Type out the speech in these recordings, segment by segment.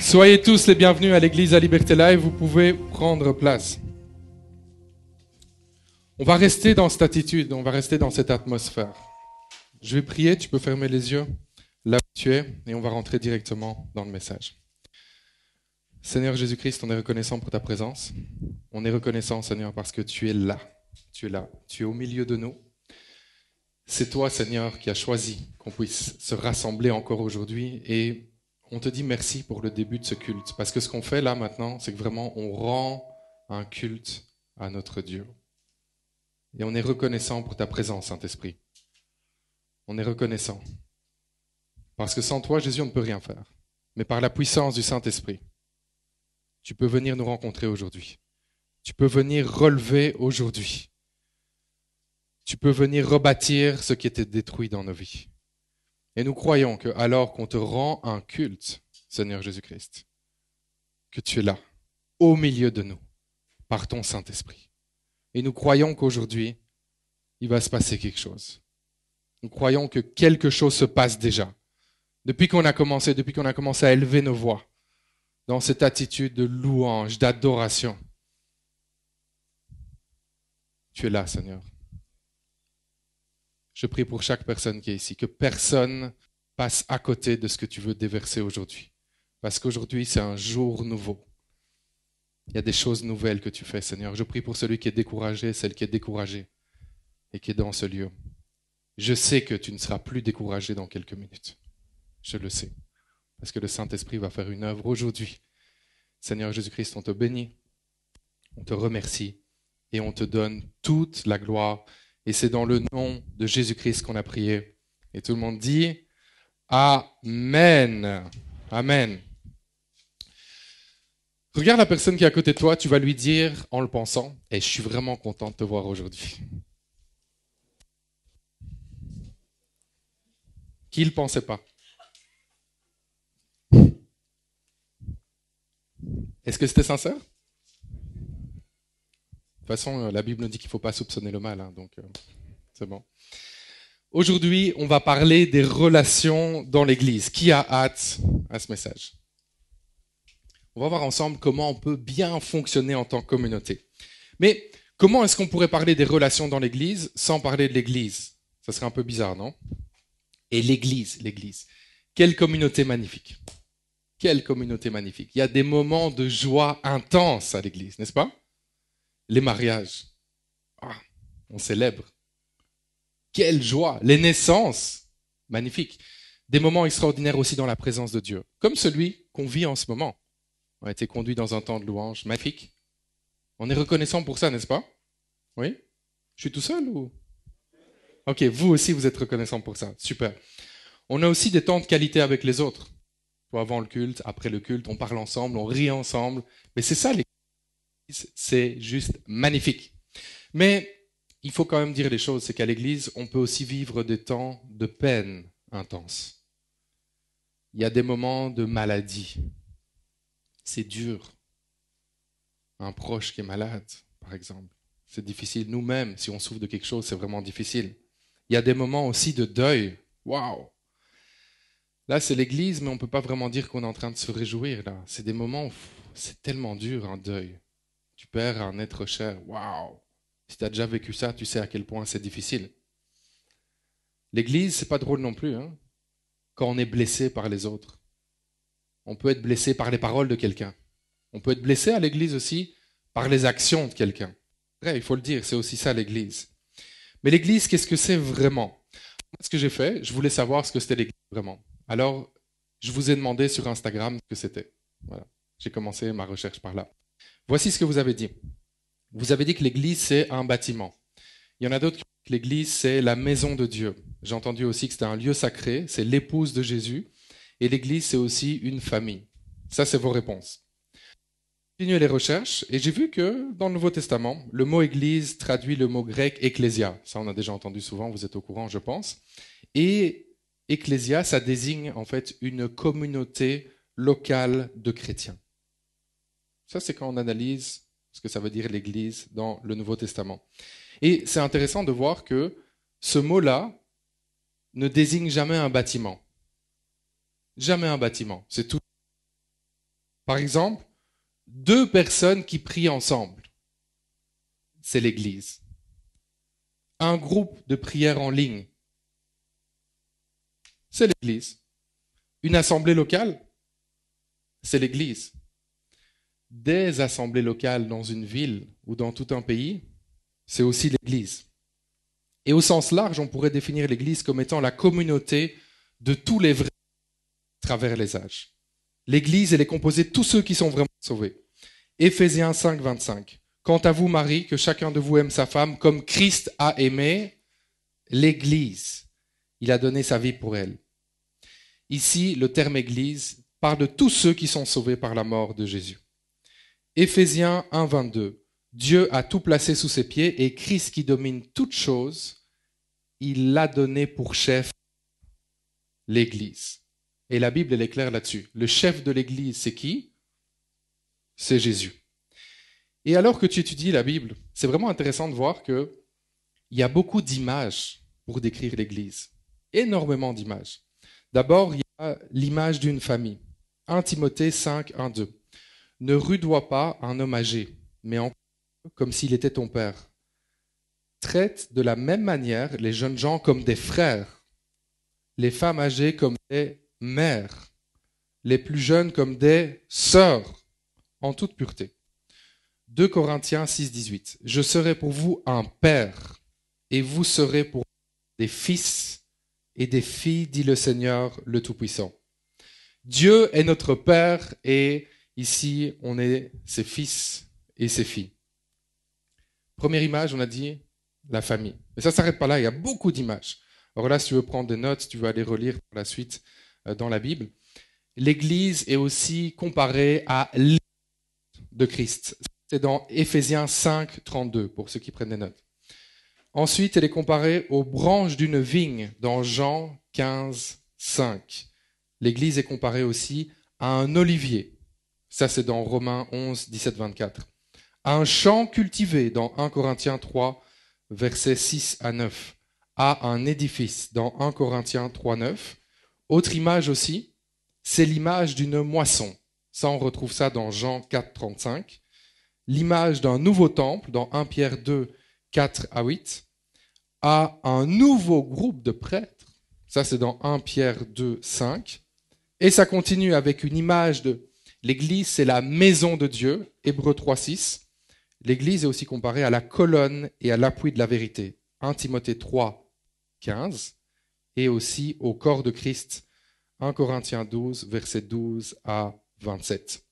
Soyez tous les bienvenus à l'église à Liberté Live, vous pouvez prendre place. On va rester dans cette attitude, on va rester dans cette atmosphère. Je vais prier, tu peux fermer les yeux là où tu es et on va rentrer directement dans le message. Seigneur Jésus-Christ, on est reconnaissant pour ta présence. On est reconnaissant, Seigneur, parce que tu es là. Tu es là, tu es au milieu de nous. C'est toi, Seigneur, qui as choisi qu'on puisse se rassembler encore aujourd'hui et on te dit merci pour le début de ce culte. Parce que ce qu'on fait là maintenant, c'est que vraiment on rend un culte à notre Dieu. Et on est reconnaissant pour ta présence, Saint-Esprit. On est reconnaissant. Parce que sans toi, Jésus, on ne peut rien faire. Mais par la puissance du Saint-Esprit, tu peux venir nous rencontrer aujourd'hui. Tu peux venir relever aujourd'hui. Tu peux venir rebâtir ce qui était détruit dans nos vies. Et nous croyons que alors qu'on te rend un culte, Seigneur Jésus-Christ, que tu es là, au milieu de nous, par ton Saint-Esprit. Et nous croyons qu'aujourd'hui, il va se passer quelque chose. Nous croyons que quelque chose se passe déjà. Depuis qu'on a commencé à élever nos voix dans cette attitude de louange, d'adoration. Tu es là, Seigneur. Je prie pour chaque personne qui est ici, que personne passe à côté de ce que tu veux déverser aujourd'hui. Parce qu'aujourd'hui, c'est un jour nouveau. Il y a des choses nouvelles que tu fais, Seigneur. Je prie pour celui qui est découragé, celle qui est découragée et qui est dans ce lieu. Je sais que tu ne seras plus découragé dans quelques minutes. Je le sais. Parce que le Saint-Esprit va faire une œuvre aujourd'hui. Seigneur Jésus-Christ, on te bénit, on te remercie et on te donne toute la gloire. Et c'est dans le nom de Jésus-Christ qu'on a prié. Et tout le monde dit Amen. Amen. Regarde la personne qui est à côté de toi, tu vas lui dire en le pensant, et je suis vraiment content de te voir aujourd'hui. Qui ne le pensait pas? Est-ce que c'était sincère? De toute façon, la Bible nous dit qu'il ne faut pas soupçonner le mal, hein, donc c'est bon. Aujourd'hui, on va parler des relations dans l'Église. Qui a hâte à ce message? On va voir ensemble comment on peut bien fonctionner en tant que communauté. Mais comment est-ce qu'on pourrait parler des relations dans l'Église sans parler de l'Église? Ça serait un peu bizarre, non? Et l'Église. Quelle communauté magnifique. Quelle communauté magnifique. Il y a des moments de joie intense à l'Église, n'est-ce pas? Les mariages. Ah, on célèbre. Quelle joie. Les naissances. Magnifique. Des moments extraordinaires aussi dans la présence de Dieu. Comme celui qu'on vit en ce moment. On a été conduit dans un temps de louange. Magnifique. On est reconnaissant pour ça, n'est-ce pas? Oui? Je suis tout seul ou? Ok, vous aussi vous êtes reconnaissant pour ça. Super. On a aussi des temps de qualité avec les autres. Avant le culte, après le culte, on parle ensemble, on rit ensemble. Mais c'est ça l'Église, c'est juste magnifique. Mais il faut quand même dire les choses, c'est qu'à l'Église, on peut aussi vivre des temps de peine intense. Il y a des moments de maladie. C'est dur. Un proche qui est malade, par exemple. C'est difficile. Nous-mêmes, si on souffre de quelque chose, c'est vraiment difficile. Il y a des moments aussi de deuil. Waouh! Là, c'est l'Église, mais on ne peut pas vraiment dire qu'on est en train de se réjouir. Là, c'est des moments où c'est tellement dur, un deuil. Tu perds un être cher. Waouh! Si tu as déjà vécu ça, tu sais à quel point c'est difficile. L'Église, c'est pas drôle non plus, hein, quand on est blessé par les autres. On peut être blessé par les paroles de quelqu'un. On peut être blessé à l'Église aussi par les actions de quelqu'un. Vrai, il faut le dire, c'est aussi ça l'Église. Mais l'Église, qu'est-ce que c'est vraiment? Ce que j'ai fait, je voulais savoir ce que c'était l'Église vraiment. Alors, je vous ai demandé sur Instagram ce que c'était. Voilà. J'ai commencé ma recherche par là. Voici ce que vous avez dit. Vous avez dit que l'Église, c'est un bâtiment. Il y en a d'autres qui disent que l'Église, c'est la maison de Dieu. J'ai entendu aussi que c'était un lieu sacré, c'est l'épouse de Jésus. Et l'Église, c'est aussi une famille. Ça, c'est vos réponses. J'ai continué les recherches et j'ai vu que dans le Nouveau Testament, le mot Église traduit le mot grec ecclésia. Ça, on a déjà entendu souvent, vous êtes au courant, je pense. Et ecclésia, ça désigne en fait une communauté locale de chrétiens. Ça, c'est quand on analyse ce que ça veut dire l'Église dans le Nouveau Testament. Et c'est intéressant de voir que ce mot-là ne désigne jamais un bâtiment. Jamais un bâtiment. C'est tout Par exemple, 2 personnes qui prient ensemble, c'est l'Église. Un groupe de prière en ligne, c'est l'Église. Une assemblée locale, c'est l'Église. Des assemblées locales dans une ville ou dans tout un pays, c'est aussi l'Église. Et au sens large, on pourrait définir l'Église comme étant la communauté de tous les vrais à travers les âges. L'Église, elle est composée de tous ceux qui sont vraiment sauvés. Éphésiens 5, 25. Quant à vous, Marie, que chacun de vous aime sa femme comme Christ a aimé l'Église. Il a donné sa vie pour elle. Ici, le terme Église parle de tous ceux qui sont sauvés par la mort de Jésus. Éphésiens 1, 22. Dieu a tout placé sous ses pieds et Christ qui domine toutes choses, il l'a donné pour chef l'Église. Et la Bible, elle est claire là-dessus. Le chef de l'Église, c'est qui? C'est Jésus. Et alors que tu étudies la Bible, c'est vraiment intéressant de voir qu'il y a beaucoup d'images pour décrire l'Église. Énormément d'images. D'abord, il y a l'image d'une famille. 1 Timothée 5, 1, 2. Ne rudoie pas un homme âgé, mais en comme s'il était ton père. Traite de la même manière les jeunes gens comme des frères, les femmes âgées comme des mères, les plus jeunes comme des sœurs, en toute pureté. 2 Corinthiens 6, 18. Je serai pour vous un père, et vous serez pour des fils et des filles, dit le Seigneur le Tout-Puissant. Dieu est notre Père, et ici, on est ses fils et ses filles. Première image, on a dit la famille. Mais ça ne s'arrête pas là, il y a beaucoup d'images. Alors là, si tu veux prendre des notes, si tu veux aller relire par la suite dans la Bible, l'Église est aussi comparée à l'Église de Christ. C'est dans Éphésiens 5, 32, pour ceux qui prennent des notes. Ensuite, elle est comparée aux branches d'une vigne dans Jean 15, 5. L'Église est comparée aussi à un olivier. Ça, c'est dans Romains 11, 17, 24. À un champ cultivé dans 1 Corinthiens 3, versets 6 à 9, à un édifice dans 1 Corinthiens 3, 9. Autre image aussi, c'est l'image d'une moisson. Ça, on retrouve ça dans Jean 4, 35. L'image d'un nouveau temple dans 1 Pierre 2, 4 à 8. À un nouveau groupe de prêtres. Ça, c'est dans 1 Pierre 2, 5. Et ça continue avec une image de l'Église, c'est la maison de Dieu, Hébreux 3, 6. L'Église est aussi comparée à la colonne et à l'appui de la vérité. 1 Timothée 3, 15. Et aussi au corps de Christ. 1 Corinthiens 12, versets 12 à 27.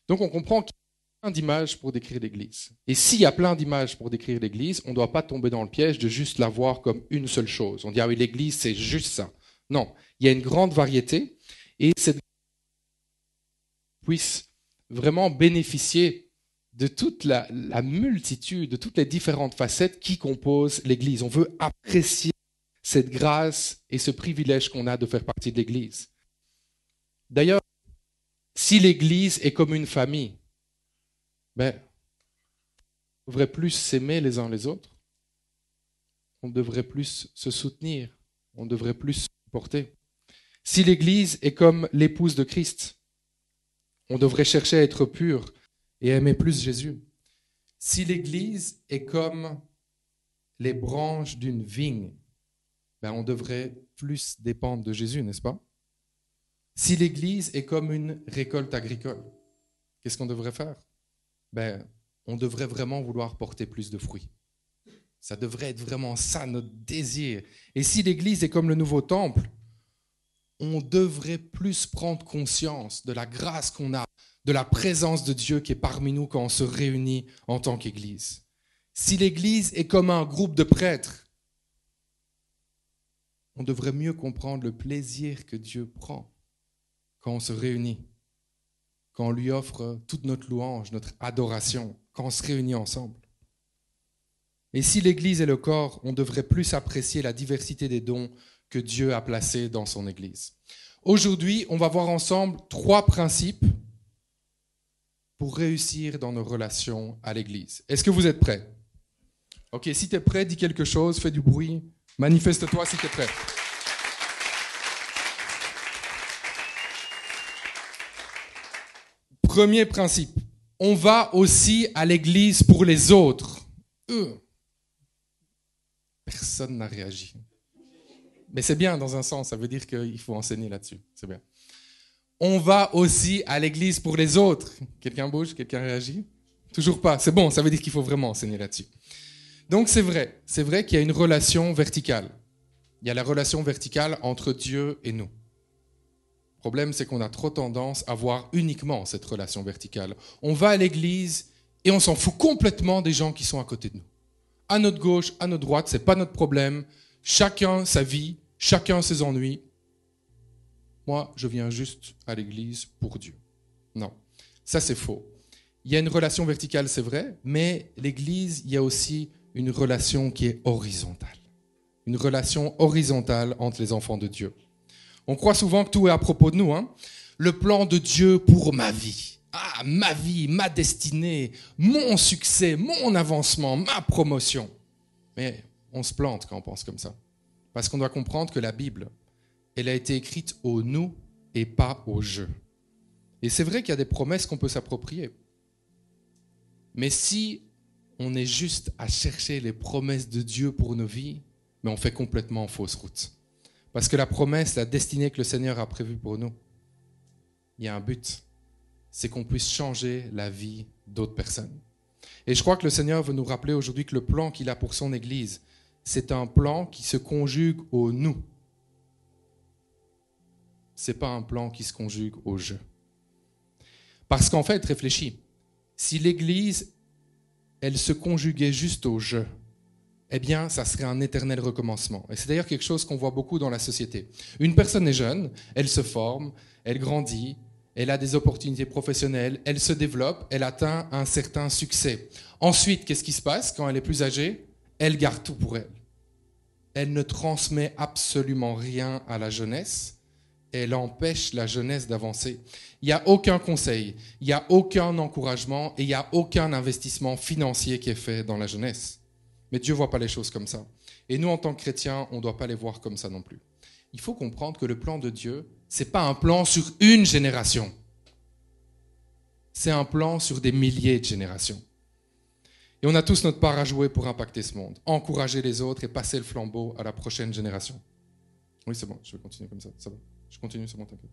Donc on comprend qu'il y a plein d'images pour décrire l'Église. Et s'il y a plein d'images pour décrire l'Église, on ne doit pas tomber dans le piège de juste la voir comme une seule chose. On dit, ah oui, l'Église, c'est juste ça. Non, il y a une grande variété. Et cette puisse vraiment bénéficier de toute la multitude, de toutes les différentes facettes qui composent l'Église. On veut apprécier cette grâce et ce privilège qu'on a de faire partie de l'Église. D'ailleurs, si l'Église est comme une famille, on devrait plus s'aimer les uns les autres, on devrait plus se soutenir, on devrait plus se supporter. Si l'Église est comme l'épouse de Christ, on devrait chercher à être pur et aimer plus Jésus. Si l'Église est comme les branches d'une vigne, on devrait plus dépendre de Jésus, n'est-ce pas? Si l'Église est comme une récolte agricole, qu'est-ce qu'on devrait faire? On devrait vraiment vouloir porter plus de fruits. Ça devrait être vraiment ça, notre désir. Et si l'Église est comme le nouveau temple, on devrait plus prendre conscience de la grâce qu'on a, de la présence de Dieu qui est parmi nous quand on se réunit en tant qu'Église. Si l'Église est comme un groupe de prêtres, on devrait mieux comprendre le plaisir que Dieu prend quand on se réunit, quand on lui offre toute notre louange, notre adoration, quand on se réunit ensemble. Et si l'Église est le corps, on devrait plus apprécier la diversité des dons que Dieu a placés dans son Église. Aujourd'hui, on va voir ensemble 3 principes pour réussir dans nos relations à l'Église. Est-ce que vous êtes prêts? Ok, si tu es prêt, dis quelque chose, fais du bruit, manifeste-toi si tu es prêt. Premier principe, on va aussi à l'église pour les autres. Personne n'a réagi. Mais c'est bien dans un sens, ça veut dire qu'il faut enseigner là-dessus. C'est bien. On va aussi à l'église pour les autres. Quelqu'un bouge? Quelqu'un réagit? Toujours pas. C'est bon, ça veut dire qu'il faut vraiment enseigner là-dessus. Donc c'est vrai qu'il y a une relation verticale. Il y a la relation verticale entre Dieu et nous. Le problème, c'est qu'on a trop tendance à voir uniquement cette relation verticale. On va à l'église et on s'en fout complètement des gens qui sont à côté de nous. À notre gauche, à notre droite, c'est pas notre problème. Chacun sa vie, chacun ses ennuis. Moi, je viens juste à l'église pour Dieu. Non, ça c'est faux. Il y a une relation verticale, c'est vrai, mais l'église, il y a aussi une relation qui est horizontale. Une relation horizontale entre les enfants de Dieu. On croit souvent que tout est à propos de nous. Le plan de Dieu pour ma vie. Ah, ma vie, ma destinée, mon succès, mon avancement, ma promotion. Mais on se plante quand on pense comme ça. Parce qu'on doit comprendre que la Bible, elle a été écrite au nous et pas au je. Et c'est vrai qu'il y a des promesses qu'on peut s'approprier. Mais si on est juste à chercher les promesses de Dieu pour nos vies, mais on fait complètement fausse route. Parce que la promesse, la destinée que le Seigneur a prévue pour nous, il y a un but. C'est qu'on puisse changer la vie d'autres personnes. Et je crois que le Seigneur veut nous rappeler aujourd'hui que le plan qu'il a pour son Église, c'est un plan qui se conjugue au nous. Ce n'est pas un plan qui se conjugue au je. Parce qu'en fait, réfléchis, si l'Église, elle se conjuguait juste au je, eh bien, ça serait un éternel recommencement. Et c'est d'ailleurs quelque chose qu'on voit beaucoup dans la société. Une personne est jeune, elle se forme, elle grandit, elle a des opportunités professionnelles, elle se développe, elle atteint un certain succès. Ensuite, qu'est-ce qui se passe quand elle est plus âgée? Elle garde tout pour elle. Elle ne transmet absolument rien à la jeunesse. Elle empêche la jeunesse d'avancer. Il n'y a aucun conseil, il n'y a aucun encouragement et il n'y a aucun investissement financier qui est fait dans la jeunesse. Mais Dieu ne voit pas les choses comme ça. Et nous, en tant que chrétiens, on ne doit pas les voir comme ça non plus. Il faut comprendre que le plan de Dieu, ce n'est pas un plan sur une génération. C'est un plan sur des milliers de générations. Et on a tous notre part à jouer pour impacter ce monde, encourager les autres et passer le flambeau à la prochaine génération. Oui, c'est bon, je vais continuer comme ça. Ça va. Je continue, c'est bon, t'inquiète.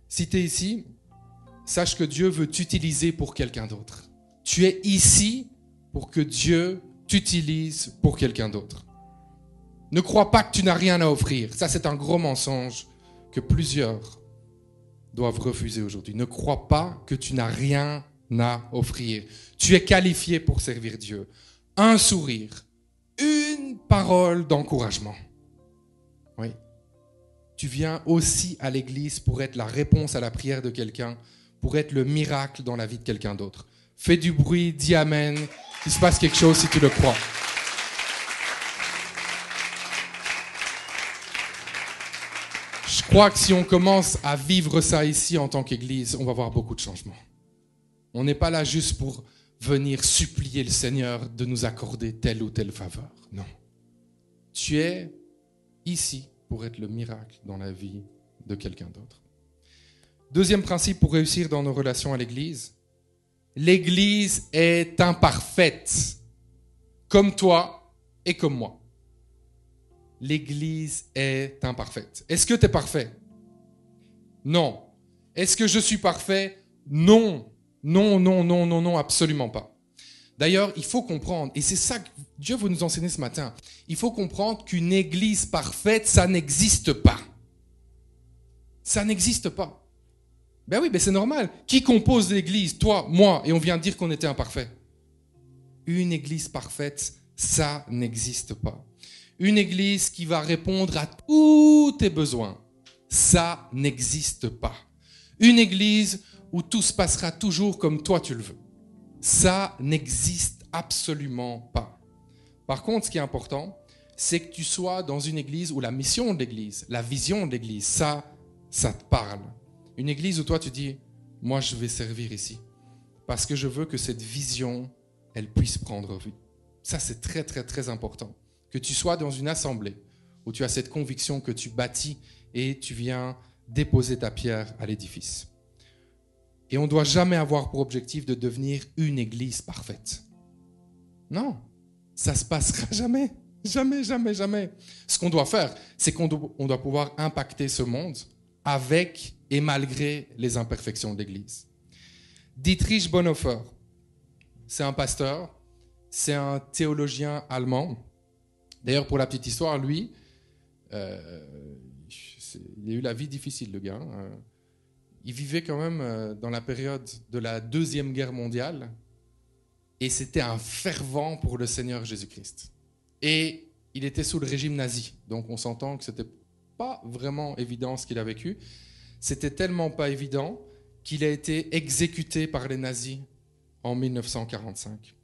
Si tu es ici, sache que Dieu veut t'utiliser pour quelqu'un d'autre. Tu es ici pour que Dieu t'utilise pour quelqu'un d'autre. Ne crois pas que tu n'as rien à offrir. Ça, c'est un gros mensonge que plusieurs doivent refuser aujourd'hui. Ne crois pas que tu n'as rien à offrir. Tu es qualifié pour servir Dieu. Un sourire, une parole d'encouragement. Oui. Tu viens aussi à l'église pour être la réponse à la prière de quelqu'un, pour être le miracle dans la vie de quelqu'un d'autre. Fais du bruit, dis amen, qu'il se passe quelque chose si tu le crois. Je crois que si on commence à vivre ça ici en tant qu'Église, on va voir beaucoup de changements. On n'est pas là juste pour venir supplier le Seigneur de nous accorder telle ou telle faveur. Non. Tu es ici pour être le miracle dans la vie de quelqu'un d'autre. Deuxième principe pour réussir dans nos relations à l'Église. L'Église est imparfaite, comme toi et comme moi. L'Église est imparfaite. Est-ce que tu es parfait? Non. Est-ce que je suis parfait? Non. Non, non, non, non, non, absolument pas. D'ailleurs, il faut comprendre, et c'est ça que Dieu veut nous enseigner ce matin, il faut comprendre qu'une Église parfaite, ça n'existe pas. Ça n'existe pas. Ben oui, ben c'est normal. Qui compose l'Église? Toi, moi, et on vient de dire qu'on était imparfait. Une Église parfaite, ça n'existe pas. Une Église qui va répondre à tous tes besoins, ça n'existe pas. Une Église où tout se passera toujours comme toi tu le veux, ça n'existe absolument pas. Par contre, ce qui est important, c'est que tu sois dans une Église où la mission de l'Église, la vision de l'Église, ça te parle. Une Église où toi tu dis, moi je vais servir ici, parce que je veux que cette vision, elle puisse prendre vie. Ça c'est très très très important. Que tu sois dans une assemblée où tu as cette conviction que tu bâtis et tu viens déposer ta pierre à l'édifice. Et on ne doit jamais avoir pour objectif de devenir une église parfaite. Non, ça ne se passera jamais. Jamais, jamais, jamais. Ce qu'on doit faire, c'est qu'on doit pouvoir impacter ce monde avec et malgré les imperfections de l'Église. Dietrich Bonhoeffer, c'est un pasteur, c'est un théologien allemand. D'ailleurs, pour la petite histoire, lui, il a eu la vie difficile, le gars. Il vivait quand même dans la période de la Deuxième Guerre mondiale et c'était un fervent pour le Seigneur Jésus-Christ. Et il était sous le régime nazi, donc on s'entend que ce n'était pas vraiment évident ce qu'il a vécu. C'était tellement pas évident qu'il a été exécuté par les nazis en 1945.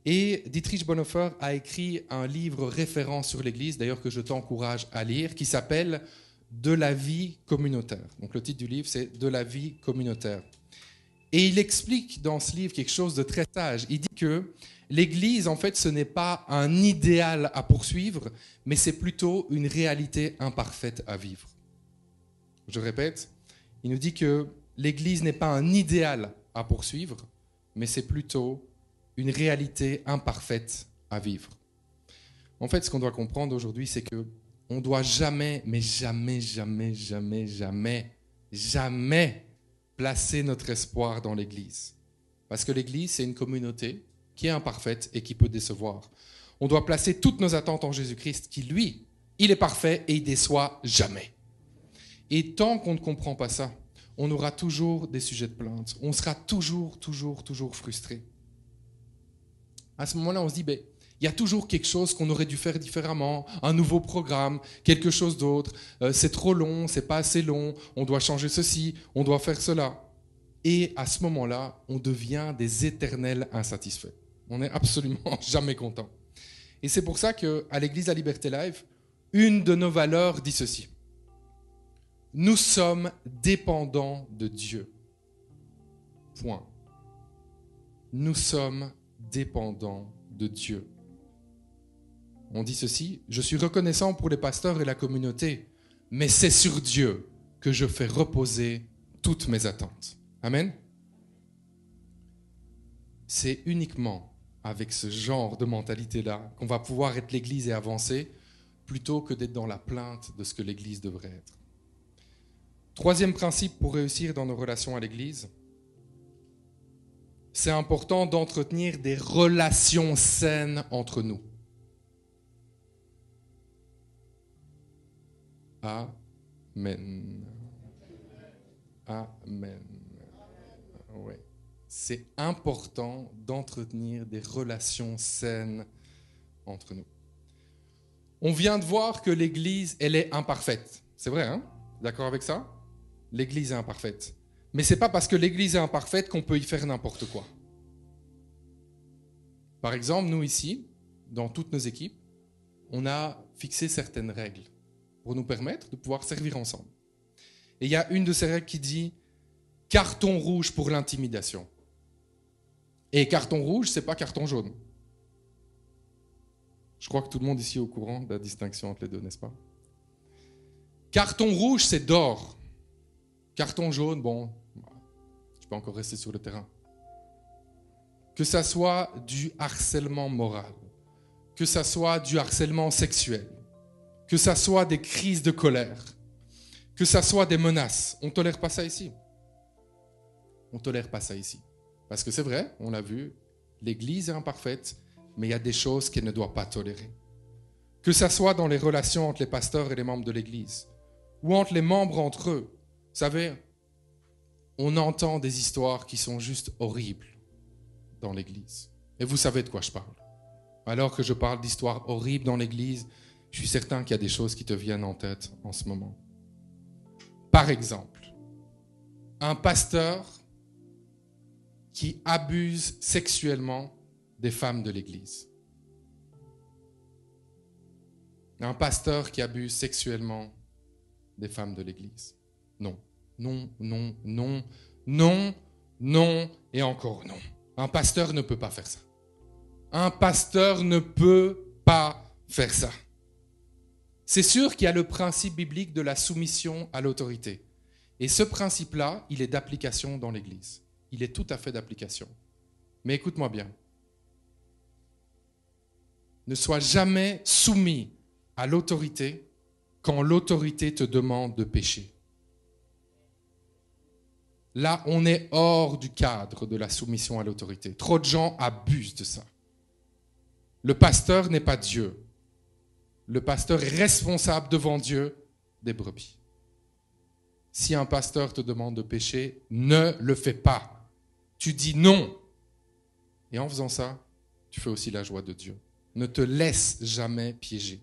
Et Dietrich Bonhoeffer a écrit un livre référent sur l'Église, d'ailleurs que je t'encourage à lire, qui s'appelle « De la vie communautaire ». Donc le titre du livre, c'est « De la vie communautaire ». Et il explique dans ce livre quelque chose de très sage. Il dit que l'Église, en fait, ce n'est pas un idéal à poursuivre, mais c'est plutôt une réalité imparfaite à vivre. Je répète, il nous dit que l'Église n'est pas un idéal à poursuivre, mais c'est plutôt une réalité imparfaite à vivre. En fait, ce qu'on doit comprendre aujourd'hui, c'est que on ne doit jamais, mais jamais, jamais, jamais, jamais, jamais placer notre espoir dans l'Église. Parce que l'Église, c'est une communauté qui est imparfaite et qui peut décevoir. On doit placer toutes nos attentes en Jésus-Christ, qui, lui, il est parfait et il déçoit jamais. Et tant qu'on ne comprend pas ça, on aura toujours des sujets de plainte. On sera toujours frustré. À ce moment-là, on se dit, il y a toujours quelque chose qu'on aurait dû faire différemment, un nouveau programme, quelque chose d'autre. C'est trop long, c'est pas assez long, on doit changer ceci, on doit faire cela. Et à ce moment-là, on devient des éternels insatisfaits. On n'est absolument jamais content. Et c'est pour ça qu'à l'Église La Liberté Live, une de nos valeurs dit ceci. Nous sommes dépendants de Dieu. Point. Nous sommes dépendants de Dieu. On dit ceci, je suis reconnaissant pour les pasteurs et la communauté, mais c'est sur Dieu que je fais reposer toutes mes attentes. Amen. C'est uniquement avec ce genre de mentalité-là qu'on va pouvoir être l'Église et avancer, plutôt que d'être dans la plainte de ce que l'Église devrait être. Troisième principe pour réussir dans nos relations à l'Église, c'est important d'entretenir des relations saines entre nous. Amen. Amen. Ouais. C'est important d'entretenir des relations saines entre nous. On vient de voir que l'Église, elle est imparfaite. C'est vrai, hein? D'accord avec ça? L'Église est imparfaite. Mais ce n'est pas parce que l'Église est imparfaite qu'on peut y faire n'importe quoi. Par exemple, nous ici, dans toutes nos équipes, on a fixé certaines règles pour nous permettre de pouvoir servir ensemble. Et il y a une de ces règles qui dit « carton rouge pour l'intimidation ». Et carton rouge, ce n'est pas carton jaune. Je crois que tout le monde ici est au courant de la distinction entre les deux, n'est-ce pas? Carton rouge, c'est d'or. Carton jaune, bon, je peux encore rester sur le terrain. Que ça soit du harcèlement moral, que ça soit du harcèlement sexuel, que ça soit des crises de colère, que ça soit des menaces, on ne tolère pas ça ici. On ne tolère pas ça ici. Parce que c'est vrai, on l'a vu, l'Église est imparfaite, mais il y a des choses qu'elle ne doit pas tolérer. Que ça soit dans les relations entre les pasteurs et les membres de l'Église, ou entre les membres entre eux. Vous savez, on entend des histoires qui sont juste horribles dans l'Église. Et vous savez de quoi je parle. Alors que je parle d'histoires horribles dans l'Église, je suis certain qu'il y a des choses qui te viennent en tête en ce moment. Par exemple, un pasteur qui abuse sexuellement des femmes de l'Église. Un pasteur qui abuse sexuellement des femmes de l'Église. Non, non, non, non, non, non et encore non. Un pasteur ne peut pas faire ça. Un pasteur ne peut pas faire ça. C'est sûr qu'il y a le principe biblique de la soumission à l'autorité. Et ce principe-là, il est d'application dans l'Église. il est tout à fait d'application. Mais écoute-moi bien. Ne sois jamais soumis à l'autorité quand l'autorité te demande de pécher. Là, on est hors du cadre de la soumission à l'autorité. Trop de gens abusent de ça. Le pasteur n'est pas Dieu. Le pasteur est responsable devant Dieu des brebis. Si un pasteur te demande de pécher, ne le fais pas. Tu dis non. Et en faisant ça, tu fais aussi la joie de Dieu. Ne te laisse jamais piéger.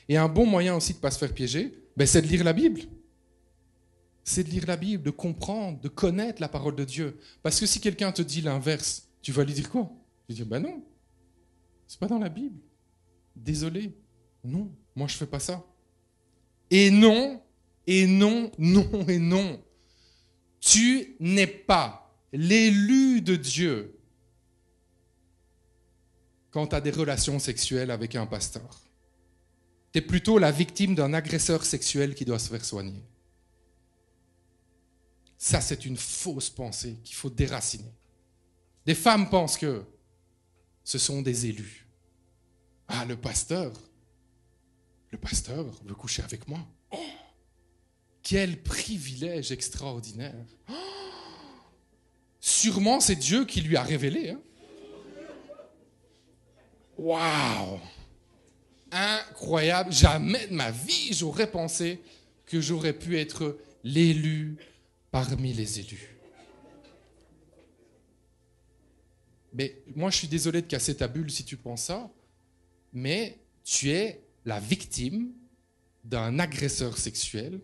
Et un bon moyen aussi de ne pas se faire piéger, c'est de lire la Bible. C'est de lire la Bible, de comprendre, de connaître la parole de Dieu. Parce que si quelqu'un te dit l'inverse, tu vas lui dire quoi? Tu vas dire, non, c'est pas dans la Bible. Désolé, non, moi je fais pas ça. Et non, et non, non, et non. Tu n'es pas l'élu de Dieu quand tu as des relations sexuelles avec un pasteur. Tu es plutôt la victime d'un agresseur sexuel qui doit se faire soigner. Ça, c'est une fausse pensée qu'il faut déraciner. Des femmes pensent que ce sont des élus. Ah, le pasteur veut coucher avec moi. Oh, quel privilège extraordinaire. Oh, sûrement, c'est Dieu qui lui a révélé. Hein. Waouh! Incroyable. Jamais de ma vie, j'aurais pensé que j'aurais pu être l'élu parmi les élus. Mais moi, je suis désolé de casser ta bulle si tu penses ça, mais tu es la victime d'un agresseur sexuel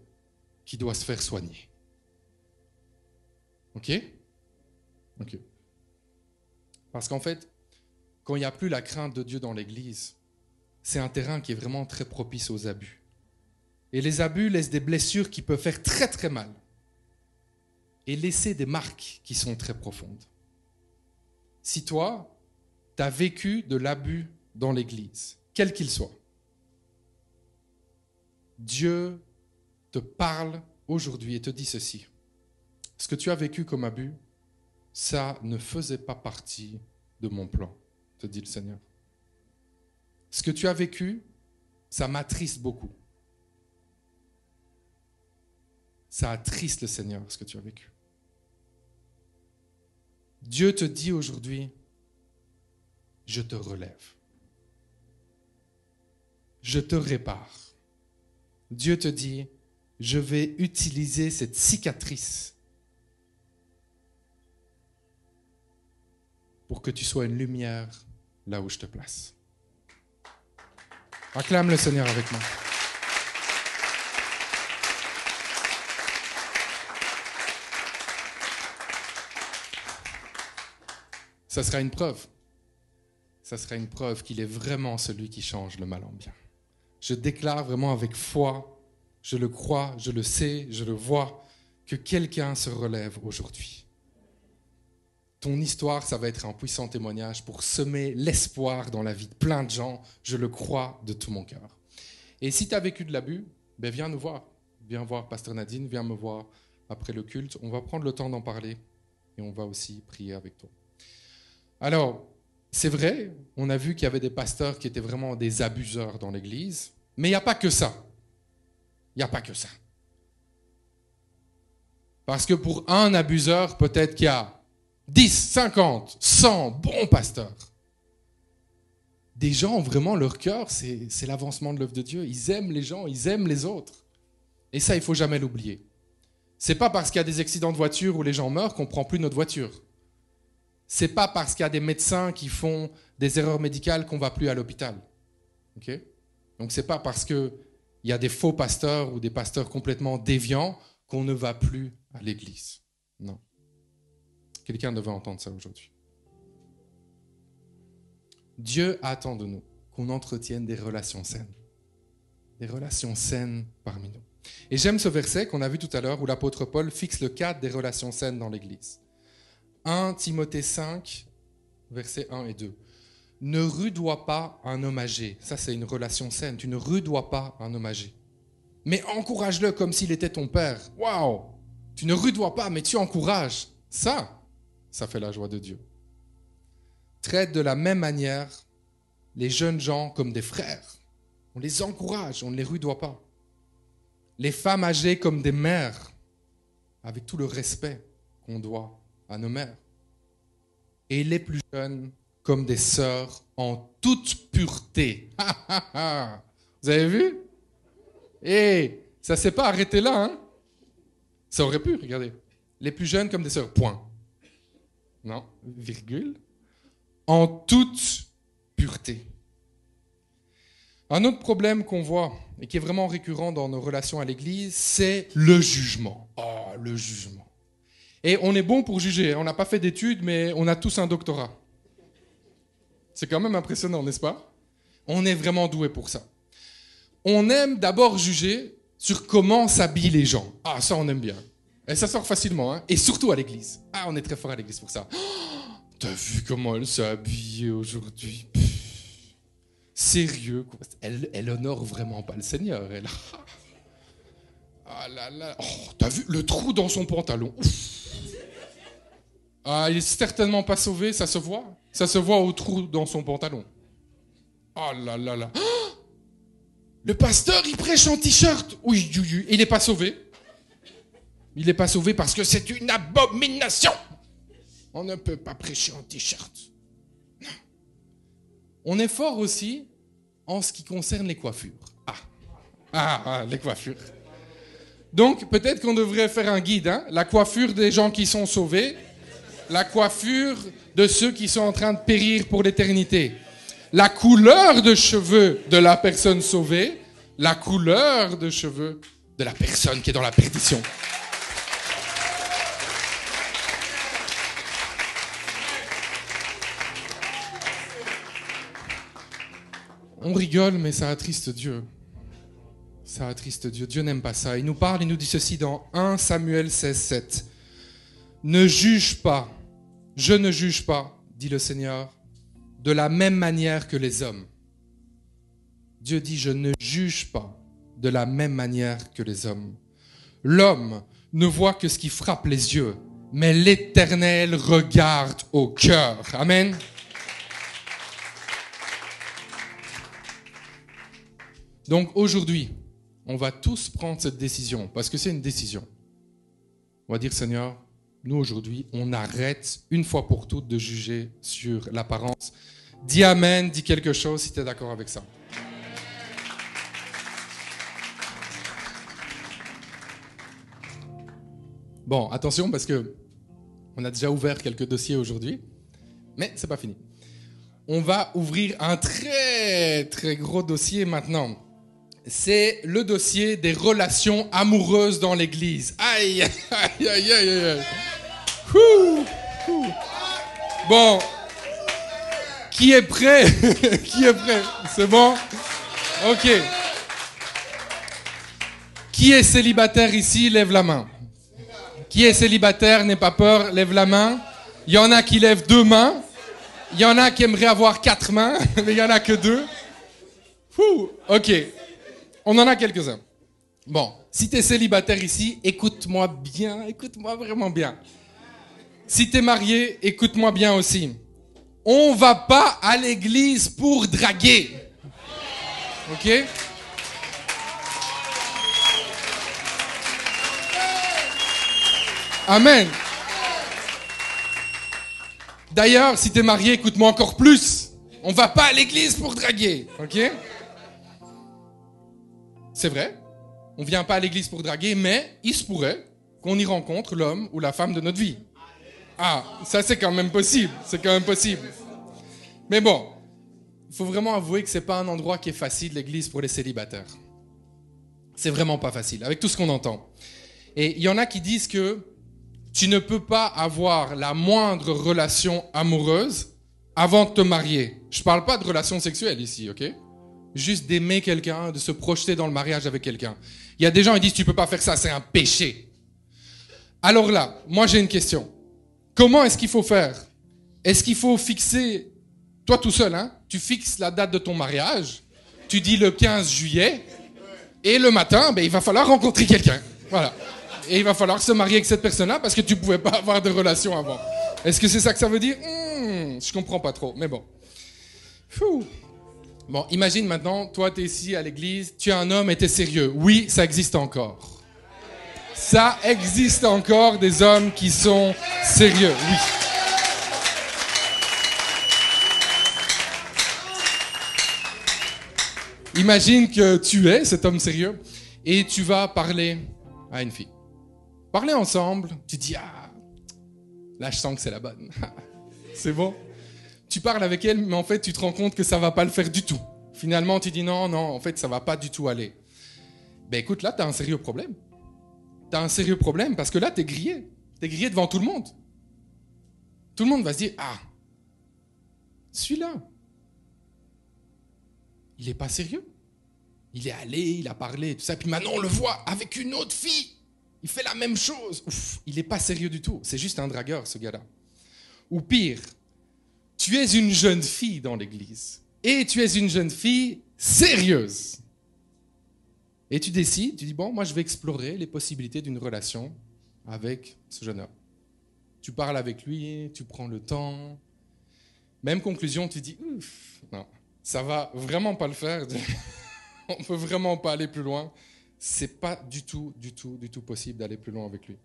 qui doit se faire soigner. Ok? Ok. Parce qu'en fait, quand il n'y a plus la crainte de Dieu dans l'Église, c'est un terrain qui est vraiment très propice aux abus. Et les abus laissent des blessures qui peuvent faire très très mal et laisser des marques qui sont très profondes. Si toi, tu as vécu de l'abus dans l'Église, quel qu'il soit, Dieu te parle aujourd'hui et te dit ceci. Ce que tu as vécu comme abus, ça ne faisait pas partie de mon plan, te dit le Seigneur. Ce que tu as vécu, ça m'attriste beaucoup. Ça attriste le Seigneur, ce que tu as vécu. Dieu te dit aujourd'hui, je te relève. Je te répare. Dieu te dit, je vais utiliser cette cicatrice pour que tu sois une lumière là où je te place. Acclame le Seigneur avec moi. Ça sera une preuve. Ça sera une preuve qu'il est vraiment celui qui change le mal en bien. Je déclare vraiment avec foi, je le crois, je le sais, je le vois, que quelqu'un se relève aujourd'hui. Ton histoire, ça va être un puissant témoignage pour semer l'espoir dans la vie de plein de gens. Je le crois de tout mon cœur. Et si tu as vécu de l'abus, viens nous voir. Viens voir Pasteur Nadine, viens me voir après le culte. On va prendre le temps d'en parler et on va aussi prier avec toi. Alors, c'est vrai, on a vu qu'il y avait des pasteurs qui étaient vraiment des abuseurs dans l'Église, mais il n'y a pas que ça. Il n'y a pas que ça. Parce que pour un abuseur, peut-être qu'il y a 10, 50, 100 bons pasteurs. Des gens ont vraiment leur cœur, c'est l'avancement de l'œuvre de Dieu. Ils aiment les gens, ils aiment les autres. Et ça, il ne faut jamais l'oublier. Ce n'est pas parce qu'il y a des accidents de voiture où les gens meurent qu'on ne prend plus notre voiture. Ce n'est pas parce qu'il y a des médecins qui font des erreurs médicales qu'on ne va plus à l'hôpital. Okay? Donc ce n'est pas parce qu'il y a des faux pasteurs ou des pasteurs complètement déviants qu'on ne va plus à l'église. Non. Quelqu'un devait entendre ça aujourd'hui. Dieu attend de nous qu'on entretienne des relations saines. Des relations saines parmi nous. Et j'aime ce verset qu'on a vu tout à l'heure où l'apôtre Paul fixe le cadre des relations saines dans l'église. 1 Timothée 5, versets 1 et 2. Ne rudoie pas un homme âgé. Ça, c'est une relation saine. Tu ne rudoies pas un homme âgé. Mais encourage-le comme s'il était ton père. Waouh! Tu ne rudoies pas, mais tu encourages. Ça, ça fait la joie de Dieu. Traite de la même manière les jeunes gens comme des frères. On les encourage, on ne les rudoie pas. Les femmes âgées comme des mères, avec tout le respect qu'on doit à nos mères. Et les plus jeunes comme des sœurs en toute pureté. Vous avez vu? Et ça ne s'est pas arrêté là, hein? Ça aurait pu, regardez. Les plus jeunes comme des sœurs, point. Non, virgule. En toute pureté. Un autre problème qu'on voit, et qui est vraiment récurrent dans nos relations à l'Église, c'est le jugement. Oh, le jugement. Et on est bon pour juger. On n'a pas fait d'études, mais on a tous un doctorat. C'est quand même impressionnant, n'est-ce pas? On est vraiment doué pour ça. On aime d'abord juger sur comment s'habillent les gens. Ah, ça, on aime bien. Et ça sort facilement, hein? Et surtout à l'église. Ah, on est très fort à l'église pour ça. Oh, t'as vu comment elle s'est habillée aujourd'hui? Sérieux, quoi. Elle honore vraiment pas le Seigneur, elle. Ah là là. Oh, t'as vu le trou dans son pantalon? Ouf. Ah, il est certainement pas sauvé, ça se voit. Ça se voit au trou dans son pantalon. Oh là là là. Oh, le pasteur, il prêche en t-shirt. Oui, il n'est pas sauvé. Il n'est pas sauvé parce que c'est une abomination. On ne peut pas prêcher en t-shirt. Non. On est fort aussi en ce qui concerne les coiffures. Les coiffures. Donc, peut-être qu'on devrait faire un guide. Hein? La coiffure des gens qui sont sauvés. La coiffure de ceux qui sont en train de périr pour l'éternité. La couleur de cheveux de la personne sauvée. La couleur de cheveux de la personne qui est dans la perdition. On rigole, mais ça attriste Dieu. Ça attriste Dieu. Dieu n'aime pas ça. Il nous parle, il nous dit ceci dans 1 Samuel 16:7. Ne juge pas, je ne juge pas, dit le Seigneur, de la même manière que les hommes. Dieu dit, je ne juge pas de la même manière que les hommes. L'homme ne voit que ce qui frappe les yeux, mais l'Éternel regarde au cœur. Amen. Donc aujourd'hui, on va tous prendre cette décision, parce que c'est une décision. On va dire, Seigneur, nous aujourd'hui, on arrête une fois pour toutes de juger sur l'apparence. Dis Amen, dis quelque chose si tu es d'accord avec ça. Bon, attention parce que on a déjà ouvert quelques dossiers aujourd'hui, mais c'est pas fini. On va ouvrir un très très gros dossier maintenant. C'est le dossier des relations amoureuses dans l'Église. Aïe, aïe, aïe, aïe, aïe. Bon, qui est prêt? Qui est prêt? C'est bon? Ok. Qui est célibataire ici? Lève la main. Qui est célibataire? N'aie pas peur, lève la main. Il y en a qui lèvent 2 mains. Il y en a qui aimeraient avoir 4 mains, mais il n'y en a que 2. Ok. On en a quelques-uns. Bon, si tu es célibataire ici, écoute-moi bien, écoute-moi vraiment bien. Si tu es marié, écoute-moi bien aussi. On va pas à l'église pour draguer. Ok? Amen. D'ailleurs, si tu es marié, écoute-moi encore plus. On va pas à l'église pour draguer. Ok? C'est vrai, on ne vient pas à l'église pour draguer, mais il se pourrait qu'on y rencontre l'homme ou la femme de notre vie. Ah, ça c'est quand même possible, c'est quand même possible. Mais bon, il faut vraiment avouer que ce n'est pas un endroit qui est facile, l'église, pour les célibataires. C'est vraiment pas facile, avec tout ce qu'on entend. Et il y en a qui disent que tu ne peux pas avoir la moindre relation amoureuse avant de te marier. Je ne parle pas de relation sexuelle ici, ok ? Juste d'aimer quelqu'un, de se projeter dans le mariage avec quelqu'un. Il y a des gens qui disent tu peux pas faire ça, c'est un péché. Alors là, moi j'ai une question. Comment est-ce qu'il faut faire? Est-ce qu'il faut fixer, toi tout seul, hein, tu fixes la date de ton mariage, tu dis le 15 juillet, et le matin, il va falloir rencontrer quelqu'un. Voilà. Et il va falloir se marier avec cette personne-là parce que tu pouvais pas avoir de relation avant. Est-ce que c'est ça que ça veut dire? Je comprends pas trop, mais bon. Fou. Bon, imagine maintenant, toi, tu es ici à l'église, tu es un homme et tu es sérieux. Oui, ça existe encore. Ça existe encore des hommes qui sont sérieux, oui. Imagine que tu es cet homme sérieux et tu vas parler à une fille. Parler ensemble, tu dis, ah, là je sens que c'est la bonne. C'est bon. Tu parles avec elle, mais en fait tu te rends compte que ça va pas le faire du tout. Finalement tu dis non, en fait ça va pas du tout aller. Ben écoute, là tu as un sérieux problème. Tu as un sérieux problème parce que là tu es grillé. Tu es grillé devant tout le monde. Tout le monde va se dire, ah, celui-là, il n'est pas sérieux. Il est allé, il a parlé, tout ça. Puis maintenant, on le voit avec une autre fille. Il fait la même chose. Ouf, il n'est pas sérieux du tout. C'est juste un dragueur, ce gars-là. Ou pire, tu es une jeune fille dans l'église. Et tu es une jeune fille sérieuse. Et tu décides, tu dis, bon, moi, je vais explorer les possibilités d'une relation avec ce jeune homme. Tu parles avec lui, tu prends le temps. Même conclusion, tu dis, ouf, non. Ça va vraiment pas le faire. On peut vraiment pas aller plus loin. C'est pas du tout possible d'aller plus loin avec lui.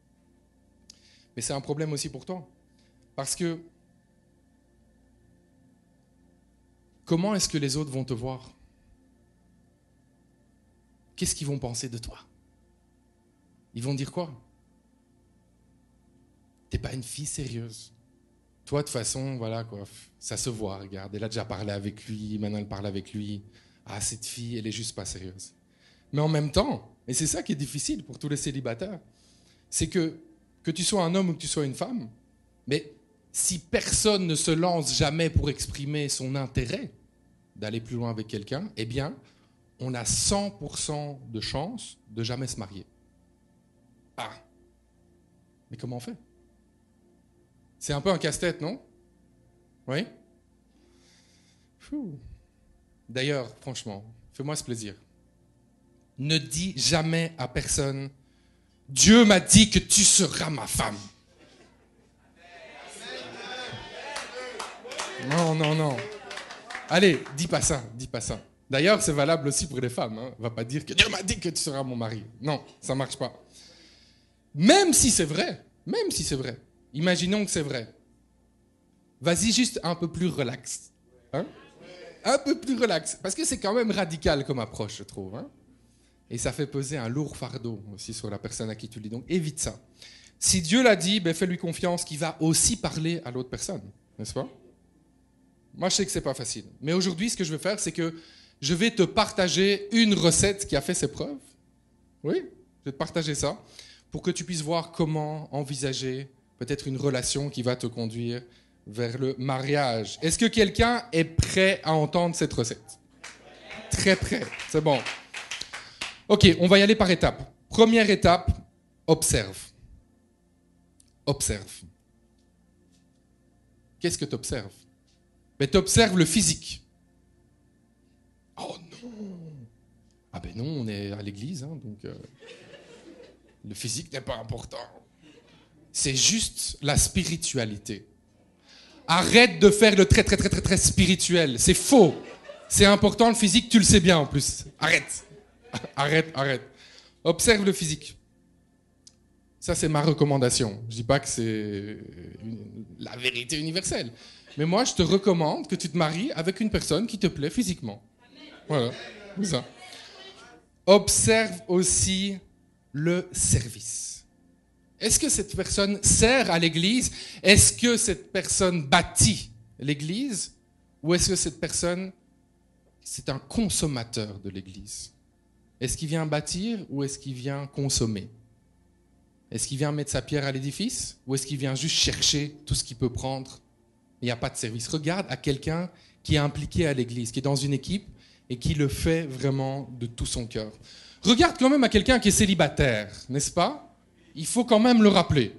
Mais c'est un problème aussi pour toi. Parce que comment est-ce que les autres vont te voir? Qu'est-ce qu'ils vont penser de toi? Ils vont dire quoi? T'es pas une fille sérieuse. Toi, de toute façon, voilà quoi, ça se voit, regarde, elle a déjà parlé avec lui, maintenant elle parle avec lui. Ah, cette fille, elle est juste pas sérieuse. Mais en même temps, et c'est ça qui est difficile pour tous les célibataires, c'est que tu sois un homme ou que tu sois une femme, mais si personne ne se lance jamais pour exprimer son intérêt d'aller plus loin avec quelqu'un, eh bien, on a 100% de chance de jamais se marier. Ah, mais comment on fait? C'est un peu un casse-tête, non? Oui? D'ailleurs, franchement, fais-moi ce plaisir. Ne dis jamais à personne « Dieu m'a dit que tu seras ma femme ». Non. Allez, dis pas ça. D'ailleurs, c'est valable aussi pour les femmes. Hein. Va pas dire que Dieu m'a dit que tu seras mon mari. Non, ça marche pas. Même si c'est vrai. Imaginons que c'est vrai. Vas-y juste un peu plus relax. Hein? Un peu plus relax. Parce que c'est quand même radical comme approche, je trouve. Hein? Et ça fait peser un lourd fardeau aussi sur la personne à qui tu le dis. Donc évite ça. Si Dieu l'a dit, ben, fais-lui confiance qu'il va aussi parler à l'autre personne. N'est-ce pas? Moi, je sais que c'est pas facile. Mais aujourd'hui, ce que je vais faire, c'est que je vais te partager une recette qui a fait ses preuves. Oui, je vais te partager ça pour que tu puisses voir comment envisager peut-être une relation qui va te conduire vers le mariage. Est-ce que quelqu'un est prêt à entendre cette recette? Très prêt, c'est bon. Ok, on va y aller par étapes. Première étape, observe. Observe. Qu'est-ce que tu observes? Ben, tu observes le physique. Oh non! Ah ben non, on est à l'église, hein, donc le physique n'est pas important. C'est juste la spiritualité. Arrête de faire le très spirituel. C'est faux. C'est important le physique, tu le sais bien en plus. Arrête. Arrête. Observe le physique. Ça, c'est ma recommandation. Je dis pas que c'est la vérité universelle. Mais moi, je te recommande que tu te maries avec une personne qui te plaît physiquement. Voilà, c'est ça. Observe aussi le service. Est-ce que cette personne sert à l'église? Est-ce que cette personne bâtit l'église? Ou est-ce que cette personne, c'est un consommateur de l'église? Est-ce qu'il vient bâtir ou est-ce qu'il vient consommer? Est-ce qu'il vient mettre sa pierre à l'édifice? Ou est-ce qu'il vient juste chercher tout ce qu'il peut prendre? Il n'y a pas de service. Regarde à quelqu'un qui est impliqué à l'église, qui est dans une équipe et qui le fait vraiment de tout son cœur. Regarde quand même à quelqu'un qui est célibataire, n'est-ce pas? Il faut quand même le rappeler.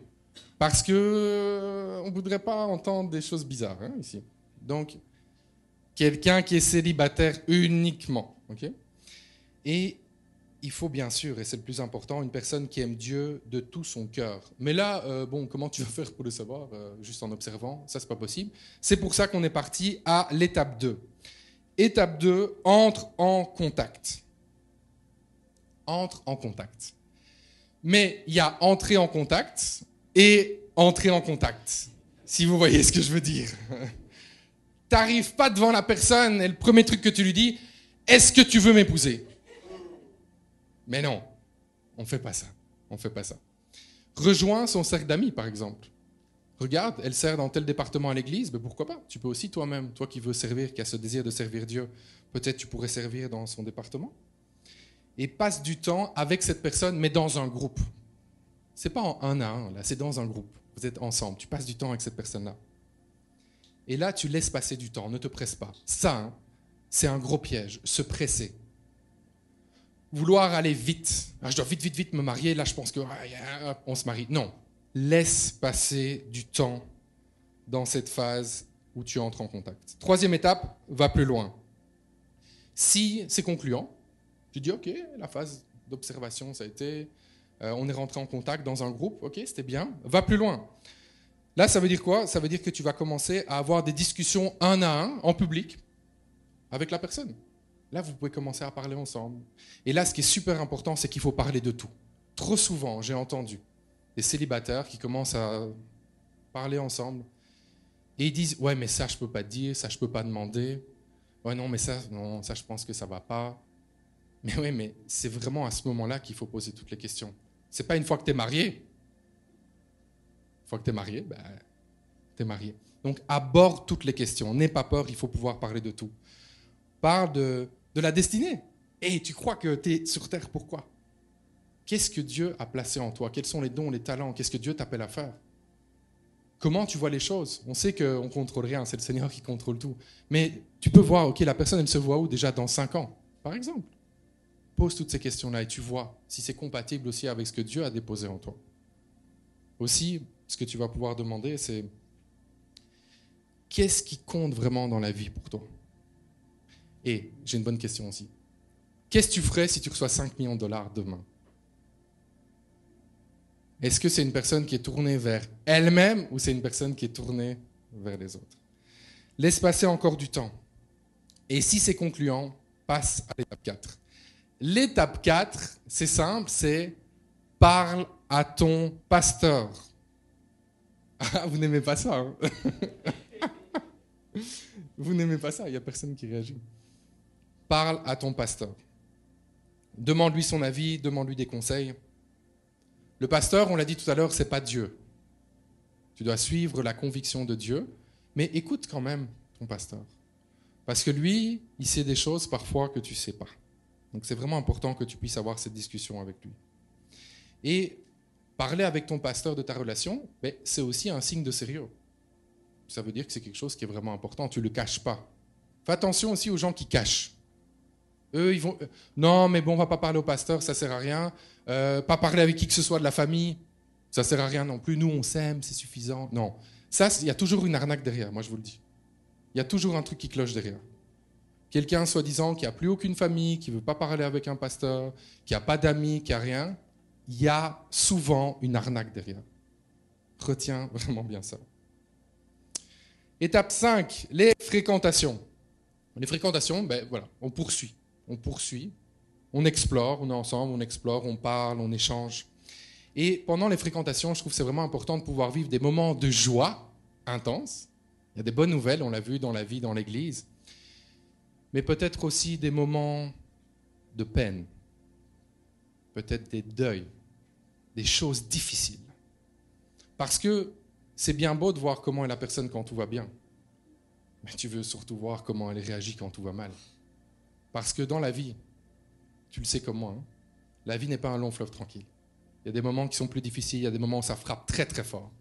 Parce que on ne voudrait pas entendre des choses bizarres hein, ici. Donc, quelqu'un qui est célibataire uniquement. Okay? Et il faut bien sûr, et c'est le plus important, une personne qui aime Dieu de tout son cœur. Mais là, comment tu vas faire pour le savoir, juste en observant? Ça, c'est pas possible. C'est pour ça qu'on est parti à l'étape 2. Étape 2, entre en contact. Entre en contact. Mais il y a entrer en contact et entrer en contact, si vous voyez ce que je veux dire. T'arrives pas devant la personne et le premier truc que tu lui dis, est-ce que tu veux m'épouser? Mais non, on fait pas ça. On fait pas ça. Rejoins son cercle d'amis, par exemple. Regarde, elle sert dans tel département à l'église, mais pourquoi pas? Tu peux aussi toi-même, toi qui veux servir, qui as ce désir de servir Dieu, peut-être tu pourrais servir dans son département. Et passe du temps avec cette personne, mais dans un groupe. C'est pas en un à un, là, c'est dans un groupe. Vous êtes ensemble, tu passes du temps avec cette personne-là. Et là, tu laisses passer du temps, ne te presse pas. Ça, c'est un gros piège, se presser. Vouloir aller vite. Ah, je dois vite me marier, là je pense qu'on se marie. Non, laisse passer du temps dans cette phase où tu entres en contact. Troisième étape, va plus loin. Si c'est concluant, tu dis, ok, la phase d'observation, ça a été, on est rentré en contact dans un groupe, ok, c'était bien, va plus loin. Là, ça veut dire quoi? Ça veut dire que tu vas commencer à avoir des discussions un à un, en public, avec la personne. Là, vous pouvez commencer à parler ensemble. Et là, ce qui est super important, c'est qu'il faut parler de tout. Trop souvent, j'ai entendu des célibataires qui commencent à parler ensemble et ils disent, ouais, mais ça, je peux pas dire, ça, je peux pas demander. Ouais, non, mais ça, non, ça, je pense que ça va pas. Mais oui, mais c'est vraiment à ce moment-là qu'il faut poser toutes les questions. C'est pas une fois que tu es marié. Une fois que tu es marié, ben, tu es marié. Donc, aborde toutes les questions. N'aie pas peur, il faut pouvoir parler de tout. Parle de la destinée. Et tu crois que tu es sur terre, pourquoi? Qu'est-ce que Dieu a placé en toi? Quels sont les dons, les talents? Qu'est-ce que Dieu t'appelle à faire? Comment tu vois les choses? On sait qu'on ne contrôle rien, c'est le Seigneur qui contrôle tout. Mais tu peux voir, ok, la personne, elle se voit où déjà dans 5 ans, par exemple? Pose toutes ces questions-là et tu vois si c'est compatible aussi avec ce que Dieu a déposé en toi. Aussi, ce que tu vas pouvoir demander, c'est qu'est-ce qui compte vraiment dans la vie pour toi? Et j'ai une bonne question aussi. Qu'est-ce que tu ferais si tu reçois 5 millions de dollars demain? Est-ce que c'est une personne qui est tournée vers elle-même ou c'est une personne qui est tournée vers les autres? Laisse passer encore du temps. Et si c'est concluant, passe à l'étape 4. L'étape 4, c'est simple, c'est parle à ton pasteur. Ah, vous n'aimez pas ça, hein? Vous n'aimez pas ça, il n'y a personne qui réagit. Parle à ton pasteur. Demande-lui son avis, demande-lui des conseils. Le pasteur, on l'a dit tout à l'heure, c'est pas Dieu. Tu dois suivre la conviction de Dieu, mais écoute quand même ton pasteur. Parce que lui, il sait des choses parfois que tu ne sais pas. Donc c'est vraiment important que tu puisses avoir cette discussion avec lui. Et parler avec ton pasteur de ta relation, c'est aussi un signe de sérieux. Ça veut dire que c'est quelque chose qui est vraiment important, tu ne le caches pas. Fais attention aussi aux gens qui cachent. Eux, ils vont... Non, mais bon, on ne va pas parler au pasteur, ça ne sert à rien. Pas parler avec qui que ce soit de la famille, ça ne sert à rien non plus. Nous, on s'aime, c'est suffisant. Non. Ça, il y a toujours une arnaque derrière, moi je vous le dis. Il y a toujours un truc qui cloche derrière. Quelqu'un, soi-disant, qui n'a plus aucune famille, qui ne veut pas parler avec un pasteur, qui n'a pas d'amis, qui n'a rien, il y a souvent une arnaque derrière. Retiens vraiment bien ça. Étape 5, les fréquentations. Les fréquentations, voilà, on poursuit. On explore, on est ensemble, on explore, on parle, on échange. Et pendant les fréquentations, je trouve que c'est vraiment important de pouvoir vivre des moments de joie intense. Il y a des bonnes nouvelles, on l'a vu dans la vie, dans l'Église. Mais peut-être aussi des moments de peine, peut-être des deuils, des choses difficiles. Parce que c'est bien beau de voir comment est la personne quand tout va bien, mais tu veux surtout voir comment elle réagit quand tout va mal. Parce que dans la vie, tu le sais comme moi, hein, la vie n'est pas un long fleuve tranquille. Il y a des moments qui sont plus difficiles, il y a des moments où ça frappe très très fort.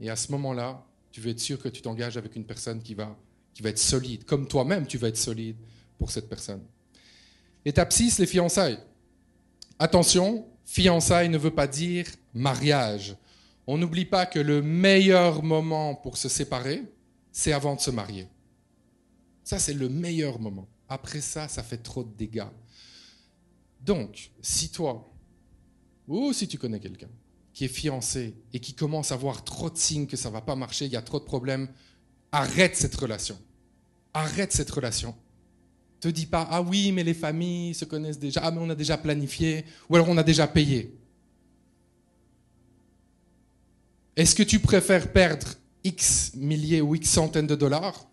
Et à ce moment-là, tu veux être sûr que tu t'engages avec une personne qui va être solide, comme toi-même tu vas être solide pour cette personne. Étape 6, les fiançailles. Attention, fiançailles ne veut pas dire mariage. On n'oublie pas que le meilleur moment pour se séparer, c'est avant de se marier. Ça, c'est le meilleur moment. Après ça, ça fait trop de dégâts. Donc, si toi, ou si tu connais quelqu'un qui est fiancé et qui commence à voir trop de signes que ça ne va pas marcher, il y a trop de problèmes, arrête cette relation. Arrête cette relation. Te dis pas, ah oui, mais les familles se connaissent déjà, ah mais on a déjà planifié, ou alors on a déjà payé. Est-ce que tu préfères perdre X milliers ou X centaines de dollars,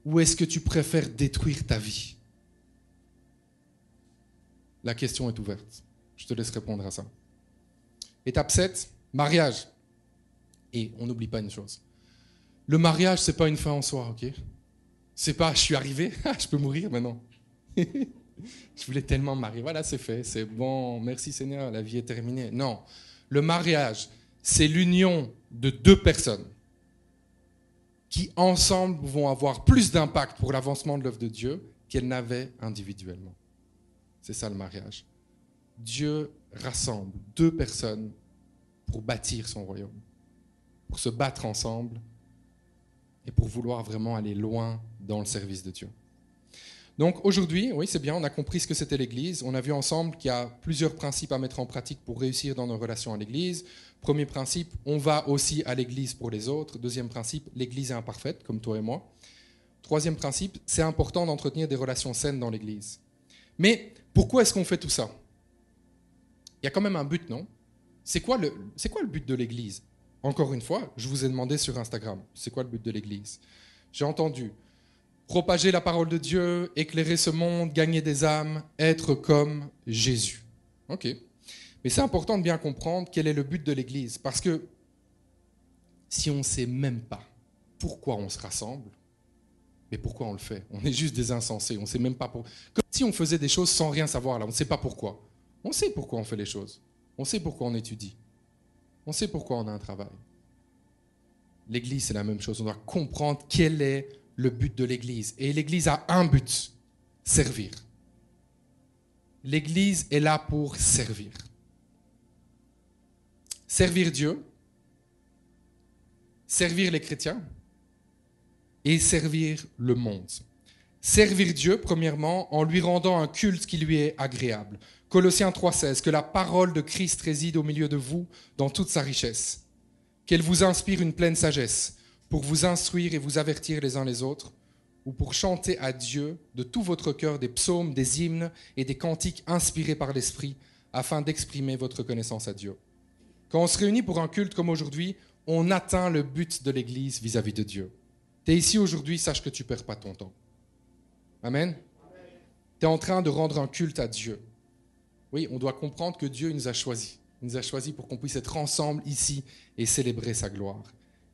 ou est-ce que tu préfères détruire ta vie? La question est ouverte. Je te laisse répondre à ça. Étape 7, mariage. Et on n'oublie pas une chose. Le mariage, ce n'est pas une fin en soi, ok? C'est pas, je suis arrivé, je peux mourir maintenant. Je voulais tellement me marier. Voilà, c'est fait, c'est bon, merci Seigneur, la vie est terminée. Non, le mariage, c'est l'union de deux personnes qui, ensemble, vont avoir plus d'impact pour l'avancement de l'œuvre de Dieu qu'elles n'avaient individuellement. C'est ça le mariage. Dieu rassemble deux personnes pour bâtir son royaume, pour se battre ensemble et pour vouloir vraiment aller loin dans le service de Dieu. Donc aujourd'hui, oui, c'est bien, on a compris ce que c'était l'Église. On a vu ensemble qu'il y a plusieurs principes à mettre en pratique pour réussir dans nos relations à l'Église. Premier principe, on va aussi à l'Église pour les autres. Deuxième principe, l'Église est imparfaite, comme toi et moi. Troisième principe, c'est important d'entretenir des relations saines dans l'Église. Mais pourquoi est-ce qu'on fait tout ça? Il y a quand même un but, non? C'est quoi le but de l'Église? Encore une fois, je vous ai demandé sur Instagram, c'est quoi le but de l'Église? J'ai entendu propager la parole de Dieu, éclairer ce monde, gagner des âmes, être comme Jésus. Ok. Mais c'est important de bien comprendre quel est le but de l'Église, parce que si on ne sait même pas pourquoi on se rassemble, mais pourquoi on le fait? On est juste des insensés, on ne sait même pas pourquoi. Comme si on faisait des choses sans rien savoir, là, on ne sait pas pourquoi. On sait pourquoi on fait les choses, on sait pourquoi on étudie, on sait pourquoi on a un travail. L'Église, c'est la même chose, on doit comprendre quel est le but de l'Église. Et l'Église a un but, servir. L'Église est là pour servir. Servir Dieu, servir les chrétiens et servir le monde. Servir Dieu, premièrement, en lui rendant un culte qui lui est agréable. Colossiens 3,16, que la parole de Christ réside au milieu de vous dans toute sa richesse. Qu'elle vous inspire une pleine sagesse, pour vous instruire et vous avertir les uns les autres, ou pour chanter à Dieu de tout votre cœur des psaumes, des hymnes et des cantiques inspirés par l'Esprit, afin d'exprimer votre connaissance à Dieu. Quand on se réunit pour un culte comme aujourd'hui, on atteint le but de l'Église vis-à-vis de Dieu. Tu es ici aujourd'hui, sache que tu ne perds pas ton temps. Amen. Tu es en train de rendre un culte à Dieu. Oui, on doit comprendre que Dieu nous a choisis. Il nous a choisis pour qu'on puisse être ensemble ici et célébrer sa gloire.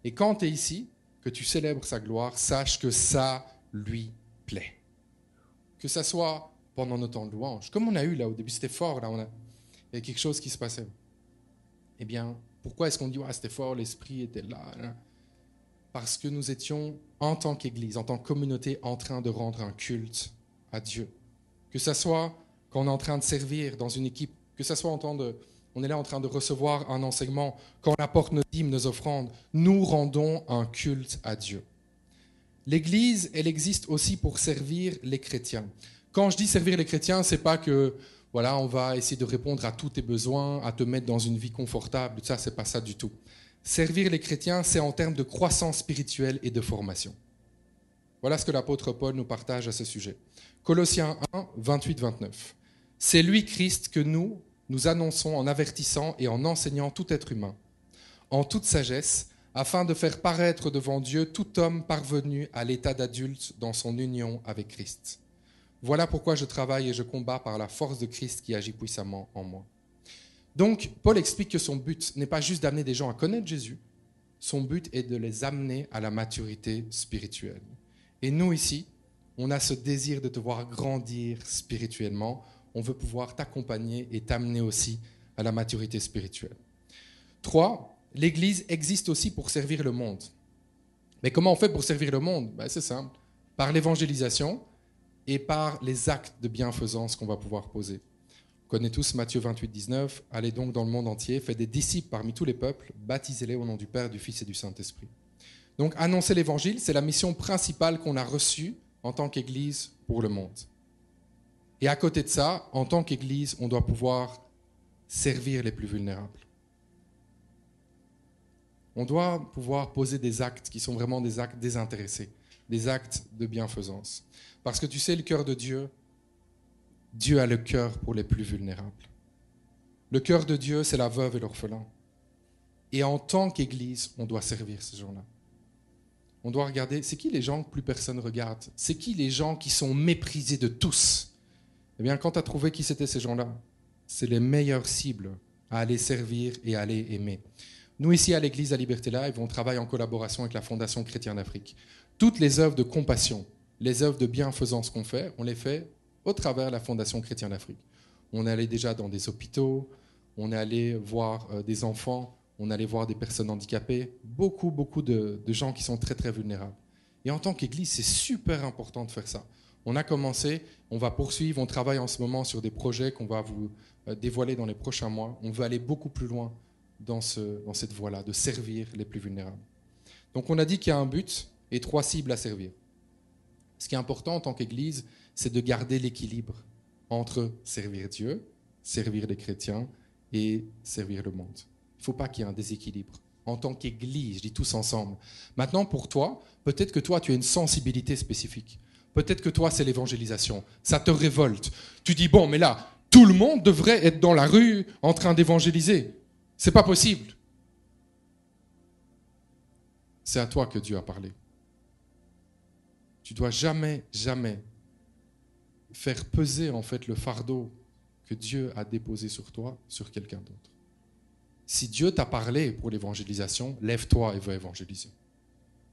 Et quand tu es ici, que tu célèbres sa gloire, sache que ça lui plaît. Que ça soit pendant nos temps de louange, comme on a eu là au début, c'était fort, là, il y a quelque chose qui se passait. Eh bien, pourquoi est-ce qu'on dit « c'était fort, l'Esprit était là » Parce que nous étions, en tant qu'Église, en tant que communauté, en train de rendre un culte à Dieu. Que ça soit quand on est en train de servir dans une équipe, que ça soit on est là en train de recevoir un enseignement, quand on apporte nos dîmes, nos offrandes, nous rendons un culte à Dieu. L'Église, elle existe aussi pour servir les chrétiens. Quand je dis servir les chrétiens, c'est pas que voilà, on va essayer de répondre à tous tes besoins, à te mettre dans une vie confortable, ça, c'est pas ça du tout. Servir les chrétiens, c'est en termes de croissance spirituelle et de formation. Voilà ce que l'apôtre Paul nous partage à ce sujet. Colossiens 1, 28-29. C'est lui, Christ, que nous annonçons en avertissant et en enseignant tout être humain, en toute sagesse, afin de faire paraître devant Dieu tout homme parvenu à l'état d'adulte dans son union avec Christ. Voilà pourquoi je travaille et je combats par la force de Christ qui agit puissamment en moi. Donc, Paul explique que son but n'est pas juste d'amener des gens à connaître Jésus, son but est de les amener à la maturité spirituelle. Et nous ici, on a ce désir de te voir grandir spirituellement. On veut pouvoir t'accompagner et t'amener aussi à la maturité spirituelle. 3, l'Église existe aussi pour servir le monde. Mais comment on fait pour servir le monde? C'est simple, par l'évangélisation et par les actes de bienfaisance qu'on va pouvoir poser. On connaît tous Matthieu 28, 19. Allez donc dans le monde entier, faites des disciples parmi tous les peuples, baptisez-les au nom du Père, du Fils et du Saint-Esprit. Donc annoncer l'évangile, c'est la mission principale qu'on a reçue en tant qu'Église pour le monde. Et à côté de ça, en tant qu'Église, on doit pouvoir servir les plus vulnérables. On doit pouvoir poser des actes qui sont vraiment des actes désintéressés, des actes de bienfaisance. Parce que tu sais, le cœur de Dieu, Dieu a le cœur pour les plus vulnérables. Le cœur de Dieu, c'est la veuve et l'orphelin. Et en tant qu'Église, on doit servir ces gens-là. On doit regarder, c'est qui les gens que plus personne regarde? C'est qui les gens qui sont méprisés de tous? Eh bien, quand tu as trouvé qui c'étaient ces gens-là, c'est les meilleures cibles à aller servir et à aller aimer. Nous, ici, à l'Église à Liberté Live, on travaille en collaboration avec la Fondation Chrétienne d'Afrique. Toutes les œuvres de compassion, les œuvres de bienfaisance qu'on fait, on les fait au travers de la Fondation Chrétienne d'Afrique. On est allé déjà dans des hôpitaux, on est allé voir des enfants, on est allé voir des personnes handicapées, beaucoup de gens qui sont très, très vulnérables. Et en tant qu'Église, c'est super important de faire ça. On a commencé, on va poursuivre, on travaille en ce moment sur des projets qu'on va vous dévoiler dans les prochains mois. On veut aller beaucoup plus loin dans cette voie-là, de servir les plus vulnérables. Donc on a dit qu'il y a un but et 3 cibles à servir. Ce qui est important en tant qu'Église, c'est de garder l'équilibre entre servir Dieu, servir les chrétiens et servir le monde. Il ne faut pas qu'il y ait un déséquilibre. En tant qu'Église, je dis tous ensemble. Maintenant, pour toi, peut-être que toi, tu as une sensibilité spécifique. Peut-être que toi, c'est l'évangélisation. Ça te révolte. Tu dis, bon, mais là, tout le monde devrait être dans la rue en train d'évangéliser. C'est pas possible. C'est à toi que Dieu a parlé. Tu dois jamais faire peser en fait le fardeau que Dieu a déposé sur toi, sur quelqu'un d'autre. Si Dieu t'a parlé pour l'évangélisation, lève-toi et va évangéliser.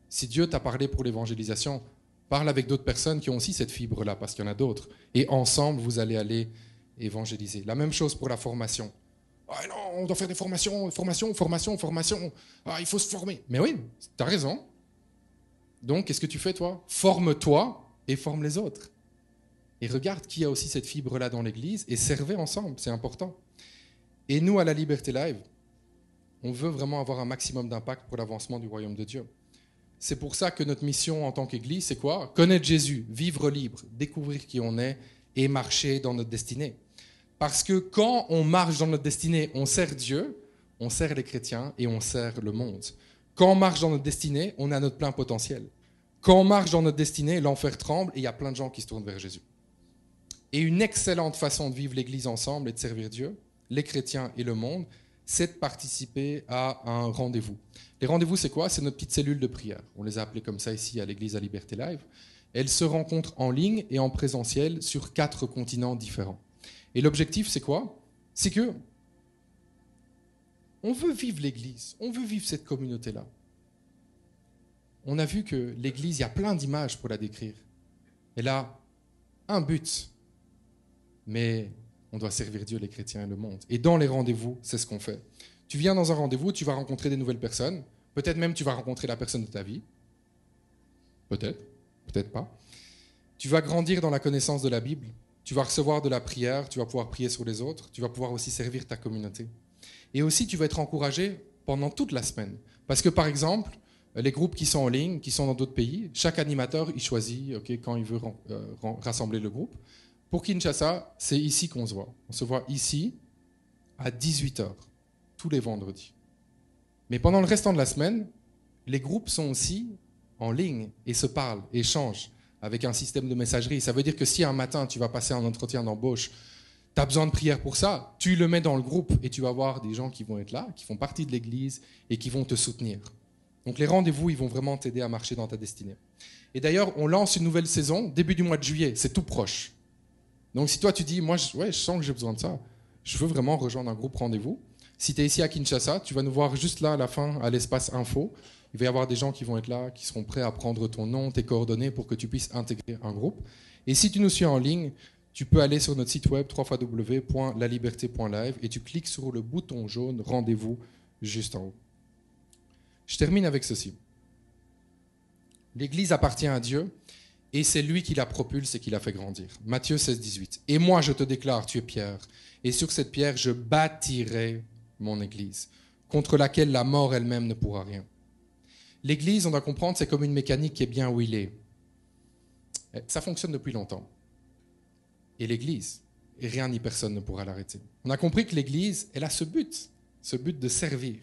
Si Dieu t'a parlé pour l'évangélisation, parle avec d'autres personnes qui ont aussi cette fibre-là, parce qu'il y en a d'autres. Et ensemble, vous allez aller évangéliser. La même chose pour la formation. Ah non, on doit faire des formations. Ah, il faut se former. Mais oui, tu as raison. Donc, qu'est-ce que tu fais, toi? Forme-toi et forme les autres. Et regarde qui a aussi cette fibre-là dans l'Église et servez ensemble, c'est important. Et nous, à la Liberté Live, on veut vraiment avoir un maximum d'impact pour l'avancement du royaume de Dieu. C'est pour ça que notre mission en tant qu'Église, c'est quoi? Connaître Jésus, vivre libre, découvrir qui on est et marcher dans notre destinée. Parce que quand on marche dans notre destinée, on sert Dieu, on sert les chrétiens et on sert le monde. Quand on marche dans notre destinée, on a notre plein potentiel. Quand on marche dans notre destinée, l'enfer tremble et il y a plein de gens qui se tournent vers Jésus. Et une excellente façon de vivre l'Église ensemble et de servir Dieu, les chrétiens et le monde, c'est de participer à un rendez-vous. Les rendez-vous, c'est quoi? C'est notre petite cellule de prière. On les a appelés comme ça ici à l'Église à Liberté Live. Elles se rencontrent en ligne et en présentiel sur 4 continents différents. Et l'objectif, c'est quoi? C'est que on veut vivre l'Église, on veut vivre cette communauté-là. On a vu que l'Église, il y a plein d'images pour la décrire. Elle a un but, mais on doit servir Dieu, les chrétiens et le monde. Et dans les rendez-vous, c'est ce qu'on fait. Tu viens dans un rendez-vous, tu vas rencontrer des nouvelles personnes. Peut-être même tu vas rencontrer la personne de ta vie. Peut-être, peut-être pas. Tu vas grandir dans la connaissance de la Bible. Tu vas recevoir de la prière, tu vas pouvoir prier sur les autres. Tu vas pouvoir aussi servir ta communauté. Et aussi, tu vas être encouragé pendant toute la semaine. Parce que, par exemple, les groupes qui sont en ligne, qui sont dans d'autres pays, chaque animateur, il choisit quand il veut rassembler le groupe. Pour Kinshasa, c'est ici qu'on se voit. On se voit ici à 18h, tous les vendredis. Mais pendant le restant de la semaine, les groupes sont aussi en ligne et se parlent, échangent avec un système de messagerie. Ça veut dire que si un matin, tu vas passer un entretien d'embauche, tu as besoin de prière pour ça, tu le mets dans le groupe et tu vas voir des gens qui vont être là, qui font partie de l'Église et qui vont te soutenir. Donc les rendez-vous, ils vont vraiment t'aider à marcher dans ta destinée. Et d'ailleurs, on lance une nouvelle saison début du mois de juillet, c'est tout proche. Donc si toi tu dis, moi je sens que j'ai besoin de ça, je veux vraiment rejoindre un groupe rendez-vous. Si tu es ici à Kinshasa, tu vas nous voir juste là à la fin, à l'espace info. Il va y avoir des gens qui vont être là, qui seront prêts à prendre ton nom, tes coordonnées pour que tu puisses intégrer un groupe. Et si tu nous suis en ligne, tu peux aller sur notre site web www.laliberté.live et tu cliques sur le bouton jaune rendez-vous juste en haut. Je termine avec ceci. L'Église appartient à Dieu et c'est lui qui la propulse et qui la fait grandir. Matthieu 16, 18. Et moi je te déclare, tu es Pierre, et sur cette pierre je bâtirai mon Église, contre laquelle la mort elle-même ne pourra rien. L'Église, on doit comprendre, c'est comme une mécanique qui est bien huilée. Ça fonctionne depuis longtemps. et l'Église. Et rien ni personne ne pourra l'arrêter. On a compris que l'Église, elle a ce but de servir.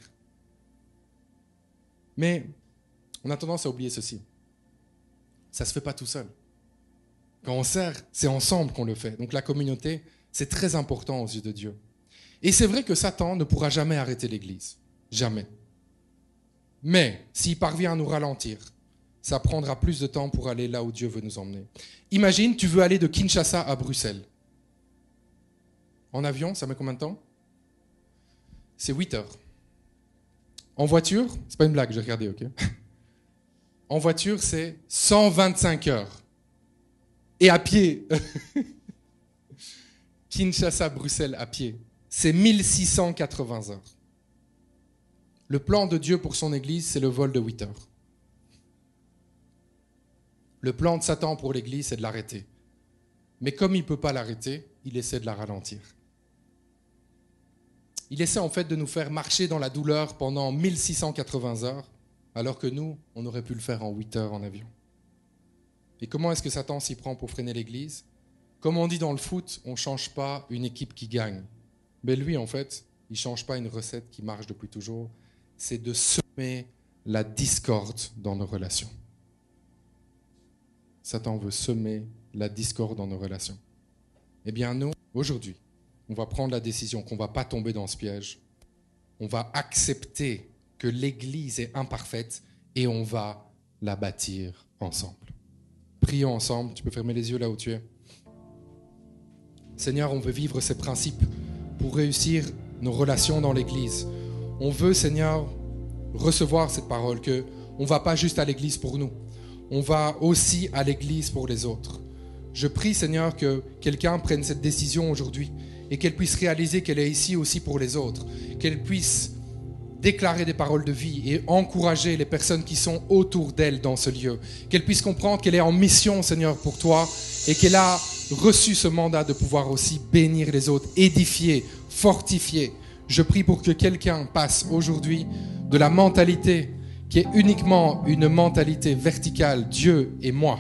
Mais on a tendance à oublier ceci. Ça ne se fait pas tout seul. Quand on sert, c'est ensemble qu'on le fait. Donc la communauté, c'est très important aux yeux de Dieu. Et c'est vrai que Satan ne pourra jamais arrêter l'Église. Jamais. Mais s'il parvient à nous ralentir, ça prendra plus de temps pour aller là où Dieu veut nous emmener. Imagine, tu veux aller de Kinshasa à Bruxelles. En avion, ça met combien de temps? C'est 8 heures. En voiture, c'est pas une blague, j'ai regardé, ok? En voiture, c'est 125 heures. Et à pied, Kinshasa-Bruxelles à pied, c'est 1680 heures. Le plan de Dieu pour son Église, c'est le vol de 8 heures. Le plan de Satan pour l'Église, c'est de l'arrêter. Mais comme il ne peut pas l'arrêter, il essaie de la ralentir. Il essaie en fait de nous faire marcher dans la douleur pendant 1680 heures, alors que nous, on aurait pu le faire en 8 heures en avion. Et comment est-ce que Satan s'y prend pour freiner l'Église? Comme on dit dans le foot, on ne change pas une équipe qui gagne. Mais lui, en fait, il ne change pas une recette qui marche depuis toujours. C'est de semer la discorde dans nos relations. Satan veut semer la discorde dans nos relations. Eh bien, nous, aujourd'hui, on va prendre la décision qu'on ne va pas tomber dans ce piège. On va accepter que l'Église est imparfaite et on va la bâtir ensemble. Prions ensemble. Tu peux fermer les yeux là où tu es. Seigneur, on veut vivre ces principes pour réussir nos relations dans l'Église. On veut, Seigneur, recevoir cette parole qu'on ne va pas juste à l'Église pour nous. On va aussi à l'Église pour les autres. Je prie, Seigneur, que quelqu'un prenne cette décision aujourd'hui et qu'elle puisse réaliser qu'elle est ici aussi pour les autres, qu'elle puisse déclarer des paroles de vie et encourager les personnes qui sont autour d'elle dans ce lieu, qu'elle puisse comprendre qu'elle est en mission, Seigneur, pour toi et qu'elle a reçu ce mandat de pouvoir aussi bénir les autres, édifier, fortifier. Je prie pour que quelqu'un passe aujourd'hui de la mentalité qui est uniquement une mentalité verticale, Dieu et moi,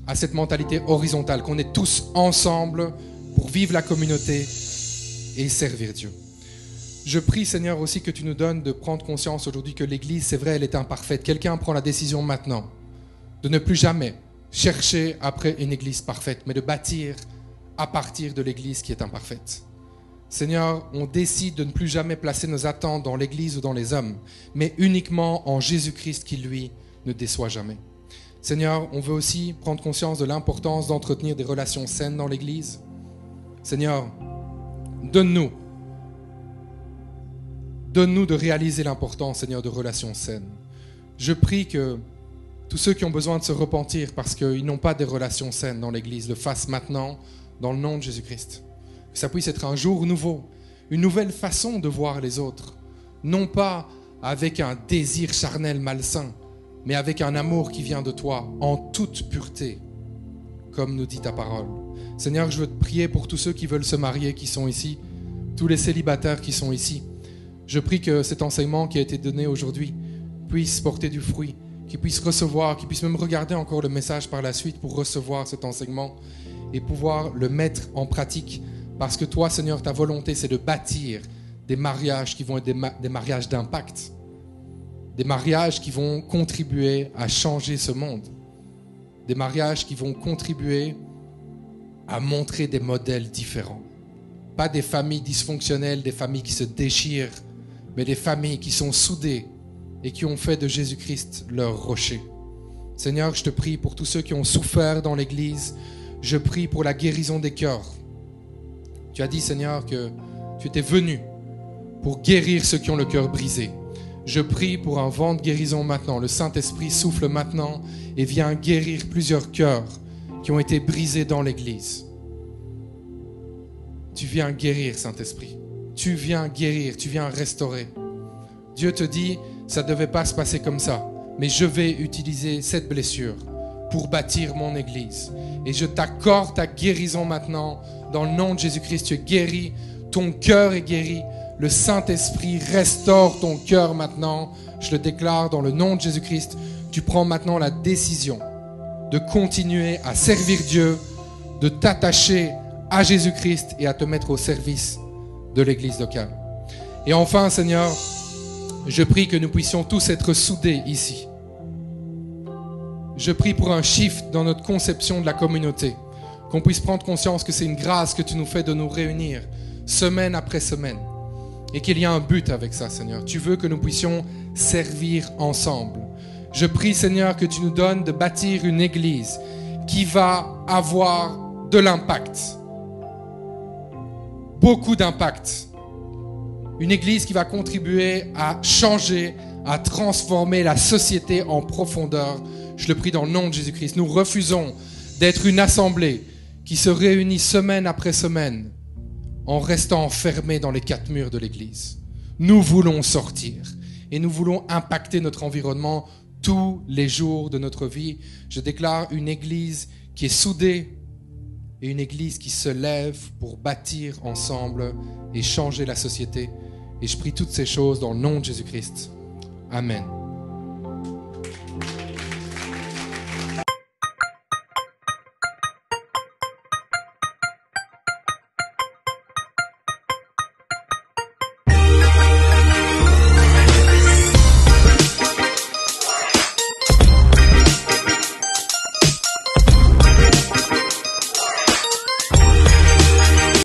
à cette mentalité horizontale, qu'on est tous ensemble pour vivre la communauté et servir Dieu. Je prie, Seigneur, aussi que tu nous donnes de prendre conscience aujourd'hui que l'Église, c'est vrai, elle est imparfaite. Quelqu'un prend la décision maintenant de ne plus jamais chercher après une Église parfaite, mais de bâtir à partir de l'Église qui est imparfaite. Seigneur, on décide de ne plus jamais placer nos attentes dans l'Église ou dans les hommes, mais uniquement en Jésus-Christ qui, lui, ne déçoit jamais. Seigneur, on veut aussi prendre conscience de l'importance d'entretenir des relations saines dans l'Église. Seigneur, donne-nous de réaliser l'importance, Seigneur, de relations saines. Je prie que tous ceux qui ont besoin de se repentir parce qu'ils n'ont pas des relations saines dans l'Église le fassent maintenant dans le nom de Jésus-Christ. Que ça puisse être un jour nouveau, une nouvelle façon de voir les autres, non pas avec un désir charnel malsain, mais avec un amour qui vient de toi, en toute pureté, comme nous dit ta parole. Seigneur, je veux te prier pour tous ceux qui veulent se marier, qui sont ici, tous les célibataires qui sont ici. Je prie que cet enseignement qui a été donné aujourd'hui puisse porter du fruit, qu'ils puissent recevoir, qu'ils puissent même regarder encore le message par la suite pour recevoir cet enseignement et pouvoir le mettre en pratique. Parce que toi, Seigneur, ta volonté, c'est de bâtir des mariages qui vont être des mariages d'impact, des mariages qui vont contribuer à changer ce monde, des mariages qui vont contribuer à montrer des modèles différents. Pas des familles dysfonctionnelles, des familles qui se déchirent, mais des familles qui sont soudées et qui ont fait de Jésus-Christ leur rocher. Seigneur, je te prie pour tous ceux qui ont souffert dans l'Église. Je prie pour la guérison des cœurs. Tu as dit, Seigneur, que tu étais venu pour guérir ceux qui ont le cœur brisé. Je prie pour un vent de guérison maintenant. Le Saint-Esprit souffle maintenant et vient guérir plusieurs cœurs qui ont été brisés dans l'Église. Tu viens guérir, Saint-Esprit. Tu viens guérir, tu viens restaurer. Dieu te dit, ça ne devait pas se passer comme ça, mais je vais utiliser cette blessure pour bâtir mon Église. Et je t'accorde ta guérison maintenant. Dans le nom de Jésus-Christ, tu es guéri. Ton cœur est guéri. Le Saint-Esprit restaure ton cœur maintenant. Je le déclare dans le nom de Jésus-Christ. Tu prends maintenant la décision de continuer à servir Dieu de t'attacher à Jésus-Christ et à te mettre au service de l'Église locale. Et enfin, Seigneur, je prie que nous puissions tous être soudés ici. Je prie pour un shift dans notre conception de la communauté, qu'on puisse prendre conscience que c'est une grâce que tu nous fais de nous réunir semaine après semaine et qu'il y a un but avec ça, Seigneur. Tu veux que nous puissions servir ensemble. Je prie, Seigneur, que tu nous donnes de bâtir une église qui va avoir de l'impact. Beaucoup d'impact. Une église qui va contribuer à changer, à transformer la société en profondeur. Je le prie dans le nom de Jésus-Christ. Nous refusons d'être une assemblée qui se réunit semaine après semaine en restant enfermés dans les quatre murs de l'église. Nous voulons sortir et nous voulons impacter notre environnement tous les jours de notre vie. Je déclare une église qui est soudée et une église qui se lève pour bâtir ensemble et changer la société. Et je prie toutes ces choses dans le nom de Jésus-Christ. Amen.